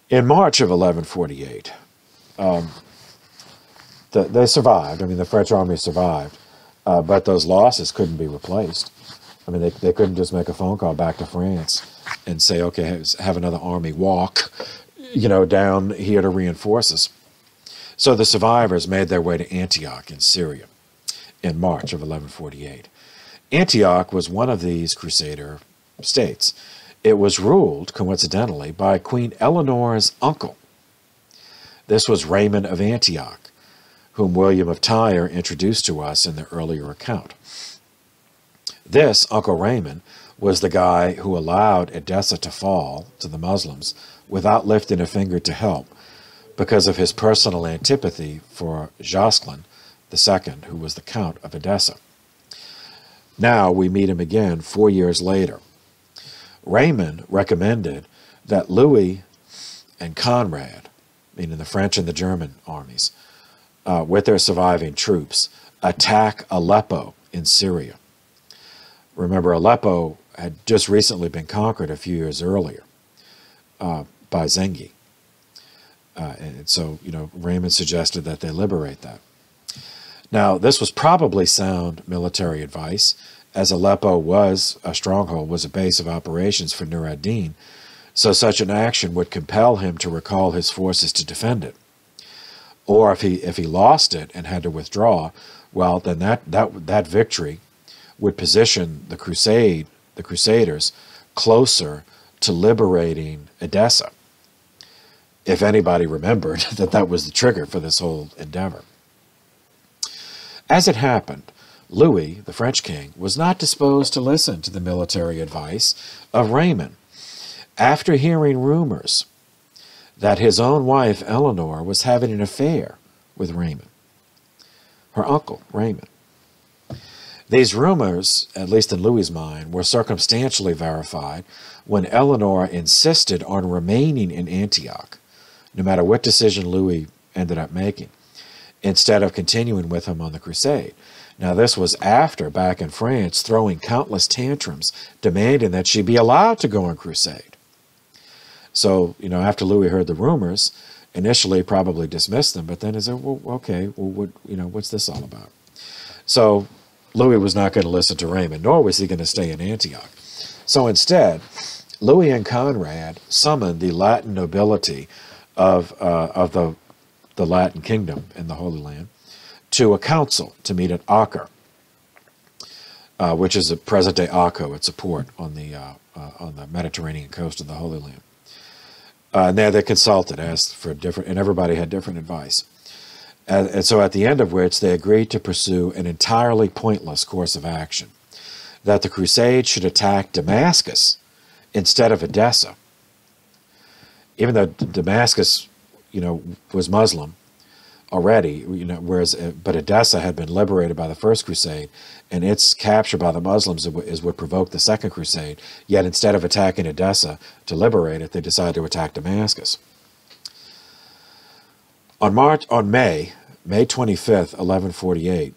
In March of 1148, they survived. I mean, the French army survived, but those losses couldn't be replaced. I mean, they couldn't just make a phone call back to France and say, okay, have another army walk, down here to reinforce us. So the survivors made their way to Antioch in Syria in March of 1148. Antioch was one of these Crusader states. It was ruled, coincidentally, by Queen Eleanor's uncle. This was Raymond of Antioch, whom William of Tyre introduced to us in the earlier account. This Uncle Raymond was the guy who allowed Edessa to fall to the Muslims without lifting a finger to help, because of his personal antipathy for Joscelin II, who was the Count of Edessa. Now we meet him again 4 years later. Raymond recommended that Louis and Conrad, meaning the French and the German armies, with their surviving troops, attack Aleppo in Syria. Remember, Aleppo had just recently been conquered a few years earlier by Zengi. And so, Raymond suggested that they liberate that. Now, this was probably sound military advice, as Aleppo was a stronghold, was a base of operations for Nur ad-Din, so such an action would compel him to recall his forces to defend it. Or if he lost it and had to withdraw, well, then that victory would position the Crusaders closer to liberating Edessa, if anybody remembered that was the trigger for this whole endeavor. As it happened, Louis, the French king, was not disposed to listen to the military advice of Raymond. After hearing rumors that his own wife, Eleanor, was having an affair with Raymond, her uncle, Raymond. These rumors, at least in Louis's mind, were circumstantially verified when Eleanor insisted on remaining in Antioch, no matter what decision Louis ended up making, instead of continuing with him on the crusade. Now, this was after, back in France, throwing countless tantrums, demanding that she be allowed to go on crusade. So, after Louis heard the rumors, initially probably dismissed them, but then he said, well, okay, well, what's this all about? So Louis was not going to listen to Raymond, nor was he going to stay in Antioch. So instead, Louis and Conrad summoned the Latin nobility of the Latin kingdom in the Holy Land to a council to meet at Acre, which is a present-day Akko. It's a port on the Mediterranean coast of the Holy Land. And there they consulted, asked for and everybody had different advice. And so at the end of which they agreed to pursue an entirely pointless course of action, that the crusade should attack Damascus instead of Edessa. Even though Damascus, was Muslim already, but Edessa had been liberated by the First Crusade, and its capture by the Muslims is what provoked the Second Crusade. Yet instead of attacking Edessa to liberate it, they decided to attack Damascus. On May 25th, 1148,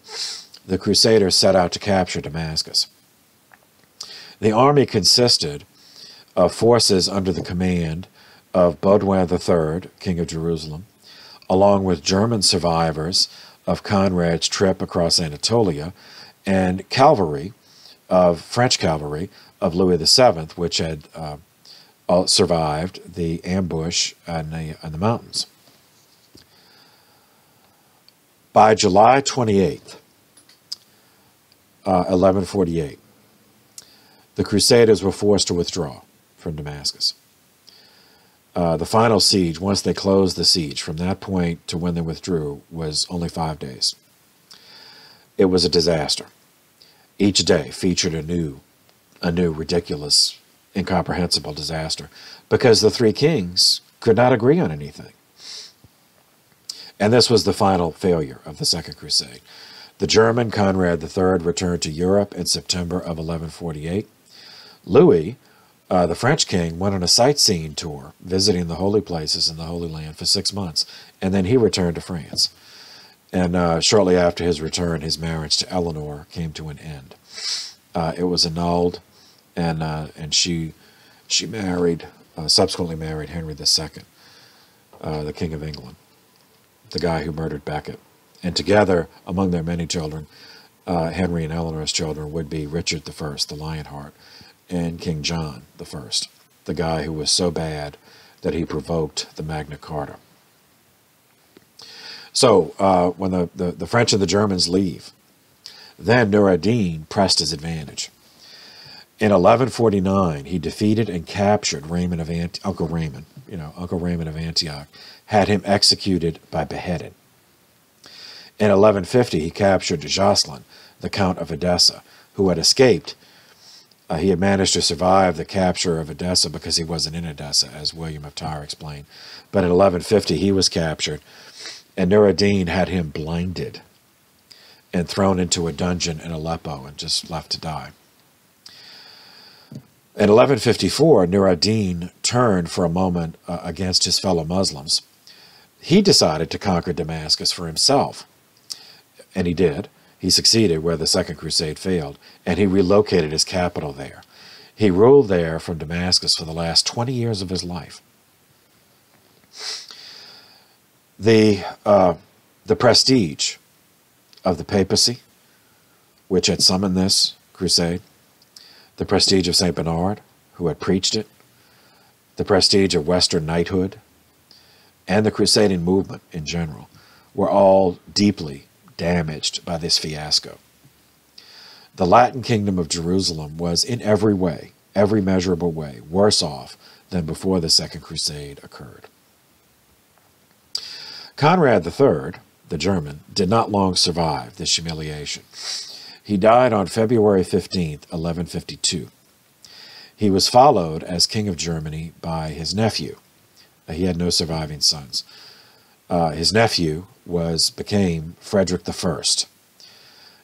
the Crusaders set out to capture Damascus. The army consisted of forces under the command of Baudouin III, King of Jerusalem, along with German survivors of Conrad's trip across Anatolia, and French cavalry of Louis VII, which had survived the ambush in the mountains. By July 28th, 1148, the Crusaders were forced to withdraw from Damascus. The final siege, once they closed the siege, from that point to when they withdrew, was only 5 days. It was a disaster. Each day featured a new, ridiculous, incomprehensible disaster, because the three kings could not agree on anything. And this was the final failure of the Second Crusade. The German Conrad III returned to Europe in September of 1148. Louis, the French king, went on a sightseeing tour, visiting the holy places in the Holy Land for 6 months, and then he returned to France. And shortly after his return, his marriage to Eleanor came to an end. It was annulled, and she married, subsequently married Henry II, the King of England, the guy who murdered Becket. And together, among their many children, Henry and Eleanor's children would be Richard I, the Lionheart, and King John I, the guy who was so bad that he provoked the Magna Carta. So when the French and the Germans leave, then Nur ad-Din pressed his advantage. In 1149, he defeated and captured Uncle Raymond of Antioch, had him executed by beheading. In 1150, he captured Jocelyn, the Count of Edessa, who had escaped. He had managed to survive the capture of Edessa because he wasn't in Edessa, as William of Tyre explained. But in 1150, he was captured, and Nur ad-Din had him blinded and thrown into a dungeon in Aleppo and just left to die. In 1154, Nur ad-Din turned for a moment against his fellow Muslims. He decided to conquer Damascus for himself, and he did. He succeeded where the Second Crusade failed, and he relocated his capital there. He ruled there from Damascus for the last 20 years of his life. The prestige of the papacy, which had summoned this crusade, the prestige of St. Bernard, who had preached it, the prestige of Western knighthood, and the crusading movement in general, were all deeply damaged by this fiasco. The Latin kingdom of Jerusalem was in every way, every measurable way, worse off than before the Second Crusade occurred. Conrad III, the German, did not long survive this humiliation. He died on February 15th, 1152. He was followed as King of Germany by his nephew. He had no surviving sons. His nephew became Frederick I.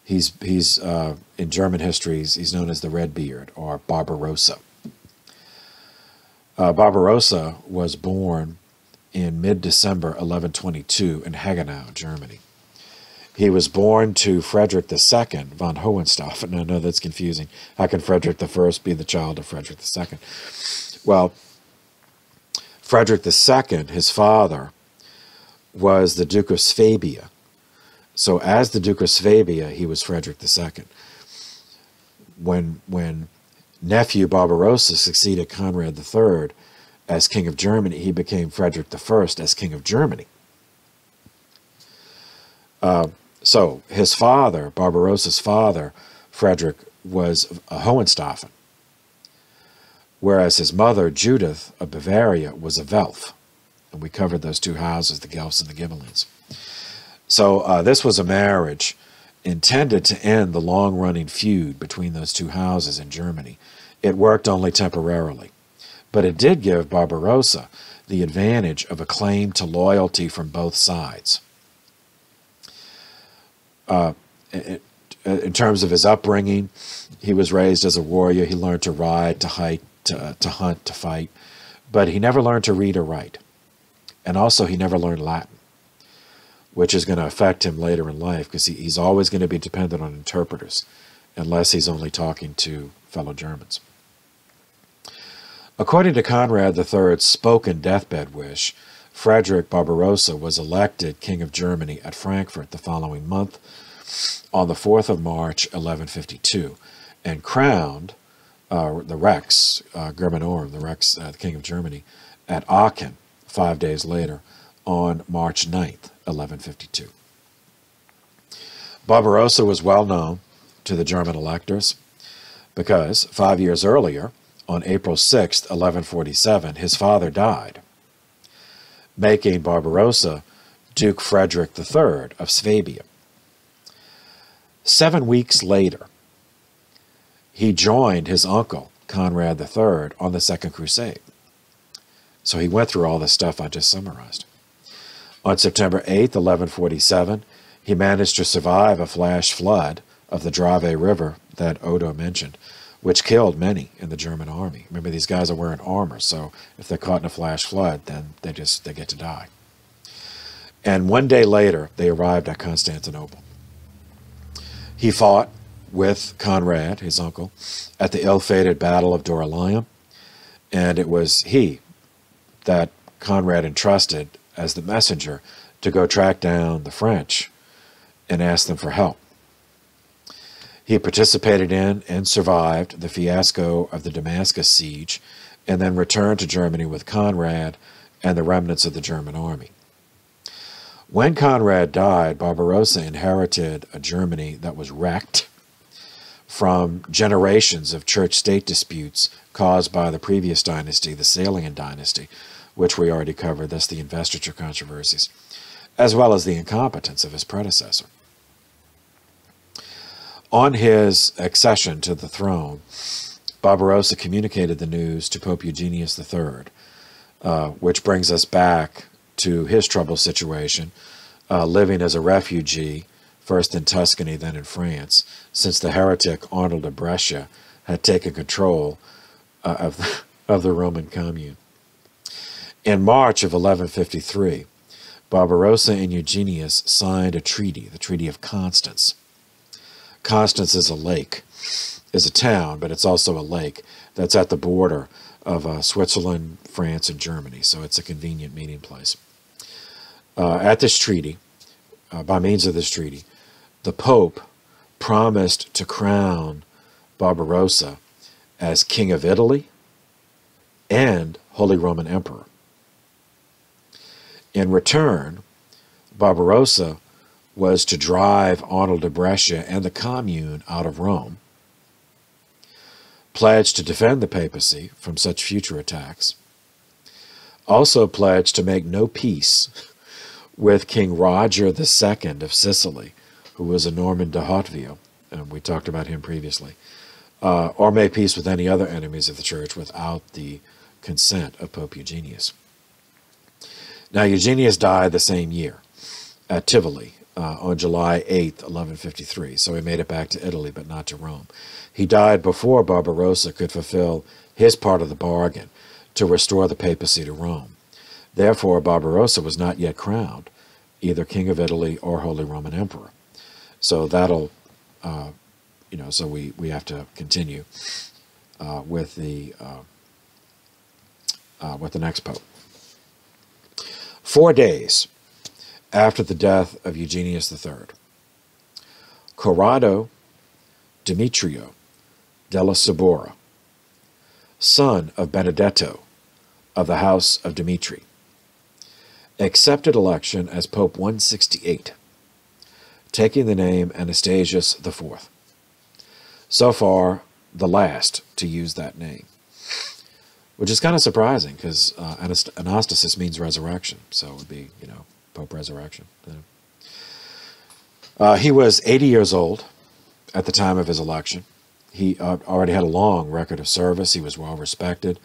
He's in German history, he's known as the Redbeard, or Barbarossa. Barbarossa was born in mid-December 1122 in Hagenau, Germany. He was born to Frederick II von Hohenstaufen. I know that's confusing. How can Frederick I be the child of Frederick II? Well, Frederick II, his father, was the Duke of Swabia. So as the Duke of Swabia, he was Frederick II. When nephew Barbarossa succeeded Conrad III as King of Germany, he became Frederick I as King of Germany. So his father, Barbarossa's father, Frederick, was a Hohenstaufen, whereas his mother, Judith of Bavaria, was a Welf. And we covered those two houses, the Guelphs and the Ghibellines. So this was a marriage intended to end the long-running feud between those two houses in Germany. It worked only temporarily, but it did give Barbarossa the advantage of a claim to loyalty from both sides. In terms of his upbringing, he was raised as a warrior. He learned to ride, to hike, to hunt, to fight, but he never learned to read or write. And also, he never learned Latin, which is going to affect him later in life, because he's always going to be dependent on interpreters, unless he's only talking to fellow Germans. According to Conrad III's spoken deathbed wish, Frederick Barbarossa was elected King of Germany at Frankfurt the following month, on the 4th of March, 1152, and crowned the Rex, Germanorum, the Rex, the King of Germany, at Aachen 5 days later, on March 9th, 1152. Barbarossa was well known to the German electors because 5 years earlier, on April 6, 1147, his father died, making Barbarossa Duke Frederick III of Swabia. 7 weeks later, he joined his uncle, Conrad III, on the Second Crusade. So he went through all the stuff I just summarized. On September 8, 1147, he managed to survive a flash flood of the Drave River that Odo mentioned, which killed many in the German army. Remember, these guys are wearing armor, so if they're caught in a flash flood, then they get to die. And 1 day later, they arrived at Constantinople. He fought with Conrad, his uncle, at the ill-fated Battle of Dorylaeum, and it was he that Conrad entrusted as the messenger to go track down the French and ask them for help. He participated in and survived the fiasco of the Damascus siege, and then returned to Germany with Conrad and the remnants of the German army. When Conrad died, Barbarossa inherited a Germany that was wrecked from generations of church-state disputes caused by the previous dynasty, the Salian dynasty, which we already covered, thus the investiture controversies, as well as the incompetence of his predecessor. On his accession to the throne, Barbarossa communicated the news to Pope Eugenius III, which brings us back to his troubled situation, living as a refugee, first in Tuscany, then in France, since the heretic Arnold of Brescia had taken control of the Roman commune. In March of 1153, Barbarossa and Eugenius signed a treaty, the Treaty of Constance. Constance is a town, but it's also a lake that's at the border of Switzerland, France, and Germany, so it's a convenient meeting place. At this treaty, by means of this treaty, the Pope promised to crown Barbarossa as King of Italy and Holy Roman Emperor. In return, Barbarossa was to drive Arnold of Brescia and the commune out of Rome, pledged to defend the papacy from such future attacks, also pledged to make no peace with King Roger II of Sicily, who was a Norman de Hauteville, and we talked about him previously, or make peace with any other enemies of the church without the consent of Pope Eugenius. Now, Eugenius died the same year at Tivoli on July 8th, 1153, so he made it back to Italy, but not to Rome. He died before Barbarossa could fulfill his part of the bargain to restore the papacy to Rome. Therefore, Barbarossa was not yet crowned, either King of Italy or Holy Roman Emperor. So that'll, so we have to continue with the next pope. 4 days after the death of Eugenius III, Corrado Demetrio della Sabora, son of Benedetto of the house of Dimitri, accepted election as Pope 168, taking the name Anastasius IV. So far, the last to use that name, which is kind of surprising because Anastasis means resurrection, so it would be, Pope Resurrection. He was 80 years old at the time of his election. He already had a long record of service. He was well respected,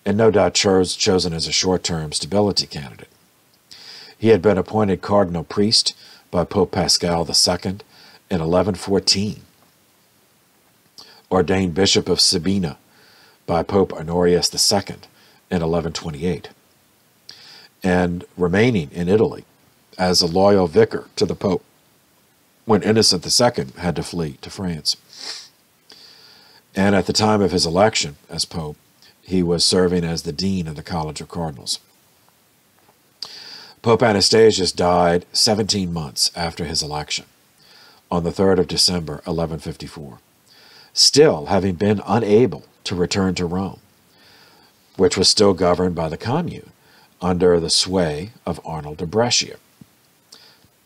and no doubt chosen as a short-term stability candidate. He had been appointed cardinal priest by Pope Pascal II in 1114, ordained bishop of Sabina by Pope Honorius II in 1128, and remaining in Italy as a loyal vicar to the Pope when Innocent II had to flee to France. And at the time of his election as Pope, he was serving as the Dean of the College of Cardinals. Pope Anastasius died 17 months after his election, on the 3rd of December, 1154, still having been unable to return to Rome, which was still governed by the commune under the sway of Arnold of Brescia.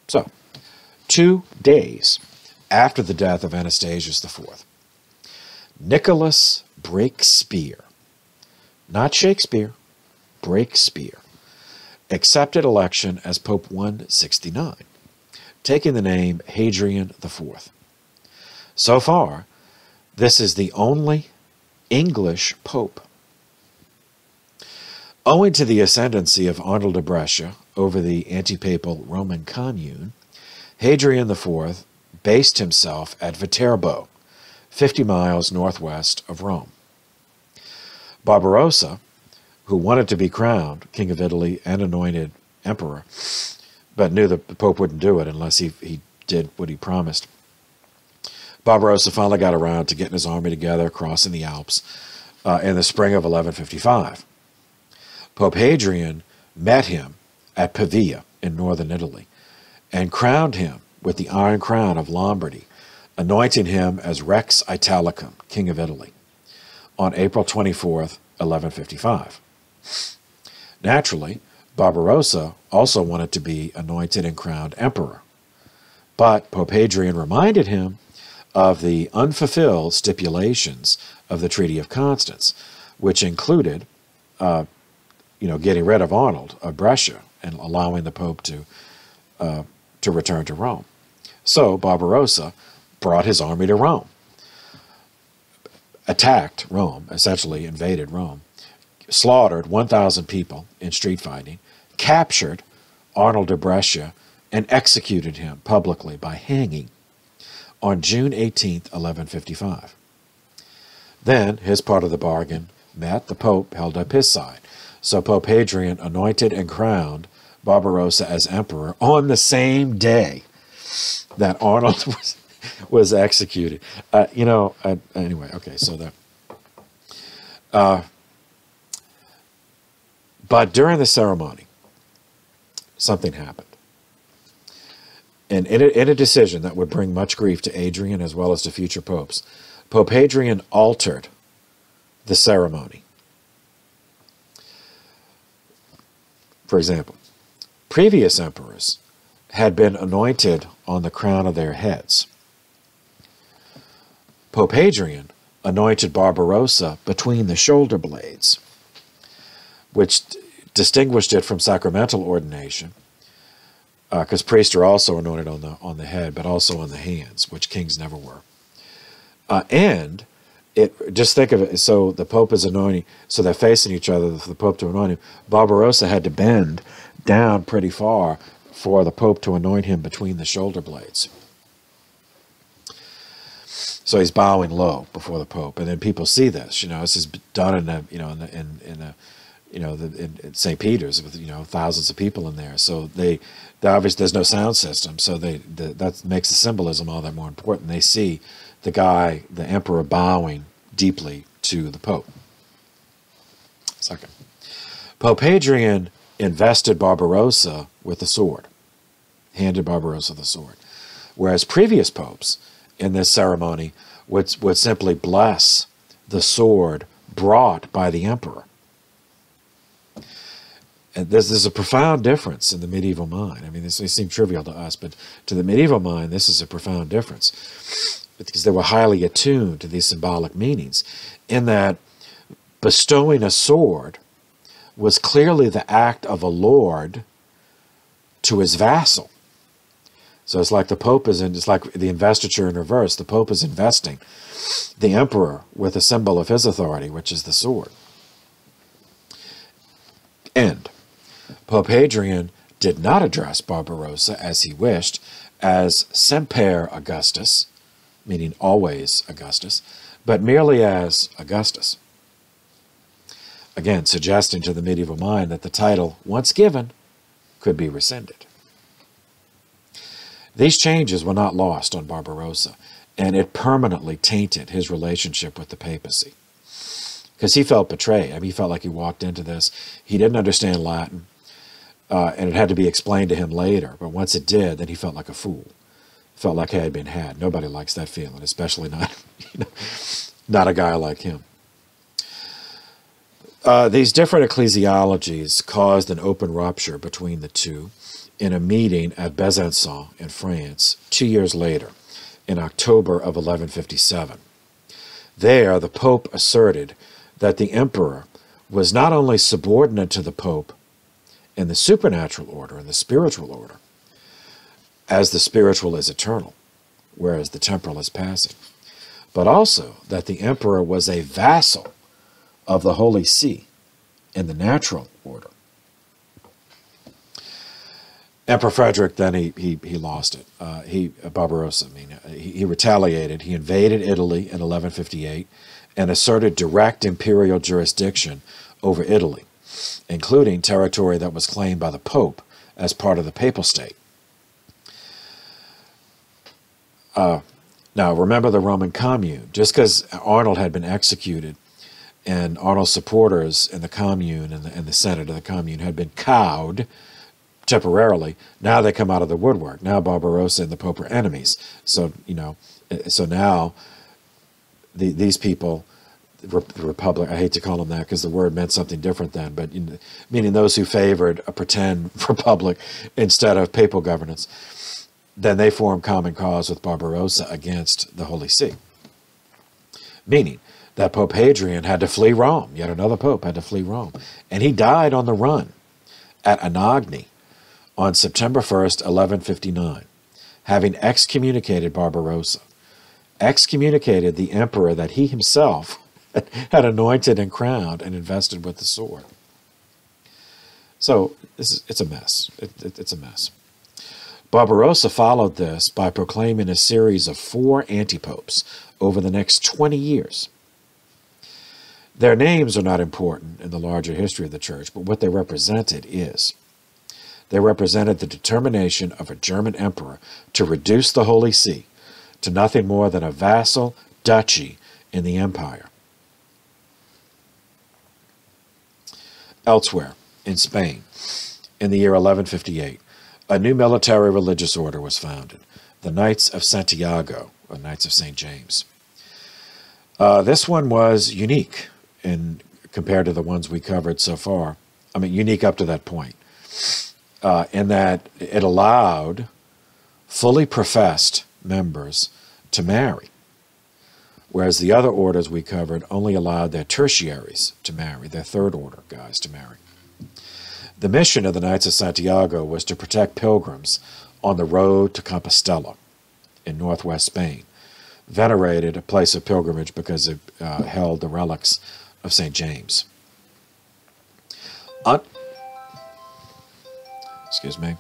So, 2 days after the death of Anastasius IV. Nicholas Breakspear, not Shakespeare, Breakspear, accepted election as Pope 169, taking the name Hadrian IV. So far, this is the only English pope. Owing to the ascendancy of Arnold of Brescia over the anti-papal Roman commune, Hadrian IV based himself at Viterbo, 50 miles northwest of Rome. Barbarossa, who wanted to be crowned King of Italy and anointed emperor, but knew the Pope wouldn't do it unless he did what he promised. Barbarossa finally got around to getting his army together, crossing the Alps in the spring of 1155. Pope Hadrian met him at Pavia in northern Italy and crowned him with the Iron Crown of Lombardy, anointing him as Rex Italicum, King of Italy, on April 24th, 1155. Naturally, Barbarossa also wanted to be anointed and crowned emperor, but Pope Hadrian reminded him of the unfulfilled stipulations of the Treaty of Constance, which included getting rid of Arnold of Brescia and allowing the Pope to return to Rome. So Barbarossa brought his army to Rome, attacked Rome, essentially invaded Rome, slaughtered 1,000 people in street fighting, captured Arnold of Brescia, and executed him publicly by hanging on June 18th, 1155. Then his part of the bargain met. The Pope held up his side. So Pope Hadrian anointed and crowned Barbarossa as emperor on the same day that Arnold was executed. Anyway, okay, so but during the ceremony, something happened. And in a decision that would bring much grief to Adrian as well as to future popes, Pope Hadrian altered the ceremony. For example, previous emperors had been anointed on the crown of their heads. Pope Hadrian anointed Barbarossa between the shoulder blades, which distinguished it from sacramental ordination, because priests are also anointed on the head, but also on the hands, which kings never were. And just think of it, so the Pope is anointing, so they're facing each other for the Pope to anoint him. Barbarossa had to bend down pretty far for the Pope to anoint him between the shoulder blades. So he's bowing low before the Pope, and then people see this. This is done in St. Peter's with thousands of people in there. So obviously there's no sound system, so that makes the symbolism all that more important. They see the emperor, bowing deeply to the Pope. Second, Pope Hadrian invested Barbarossa with the sword, handed Barbarossa the sword, whereas previous popes in this ceremony would simply bless the sword brought by the emperor. And there's a profound difference in the medieval mind. I mean, this may seem trivial to us, but to the medieval mind, this is a profound difference, because they were highly attuned to these symbolic meanings, in that bestowing a sword was clearly the act of a lord to his vassal. So it's like it's like the investiture in reverse. The Pope is investing the emperor with a symbol of his authority, which is the sword. End. Pope Hadrian did not address Barbarossa as he wished, as Semper Augustus, meaning always Augustus, but merely as Augustus. Again, suggesting to the medieval mind that the title, once given, could be rescinded. These changes were not lost on Barbarossa, and it permanently tainted his relationship with the papacy, because he felt betrayed. I mean, he felt like he walked into this. He didn't understand Latin, and it had to be explained to him later. But once it did, then he felt like a fool. Felt like he had been had. Nobody likes that feeling, especially not a guy like him. These different ecclesiologies caused an open rupture between the two in a meeting at Besançon in France 2 years later, in October of 1157. There, the Pope asserted that the emperor was not only subordinate to the Pope in the supernatural order and the spiritual order, as the spiritual is eternal, whereas the temporal is passing, but also that the emperor was a vassal of the Holy See in the natural order. Emperor Frederick, then he lost it. Barbarossa, he retaliated. He invaded Italy in 1158 and asserted direct imperial jurisdiction over Italy, including territory that was claimed by the Pope as part of the Papal State. Now, remember the Roman Commune. Just because Arnold had been executed and Arnold's supporters in the Commune and the Senate of the Commune had been cowed temporarily, now they come out of the woodwork. Now Barbarossa and the Pope are enemies. So, so now these people, the Republic, I hate to call them that because the word meant something different then, but meaning those who favored a pretend republic instead of papal governance, then they formed common cause with Barbarossa against the Holy See. Meaning that Pope Hadrian had to flee Rome. Yet another pope had to flee Rome. And he died on the run at Anagni on September 1st, 1159, having excommunicated Barbarossa, excommunicated the emperor that he himself had anointed and crowned and invested with the sword. So it's a mess. It's a mess. Barbarossa followed this by proclaiming a series of 4 antipopes over the next 20 years. Their names are not important in the larger history of the church, but what they represented is. They represented the determination of a German emperor to reduce the Holy See to nothing more than a vassal duchy in the empire. Elsewhere, in Spain, in the year 1158, a new military religious order was founded, the Knights of Santiago, or Knights of St. James. This one was unique compared to the ones we covered so far. I mean, unique up to that point, in that it allowed fully professed members to marry, whereas the other orders we covered only allowed their tertiaries to marry, their third order guys to marry. The mission of the Knights of Santiago was to protect pilgrims on the road to Compostela in northwest Spain, venerated a place of pilgrimage because it held the relics of St. James. Excuse me.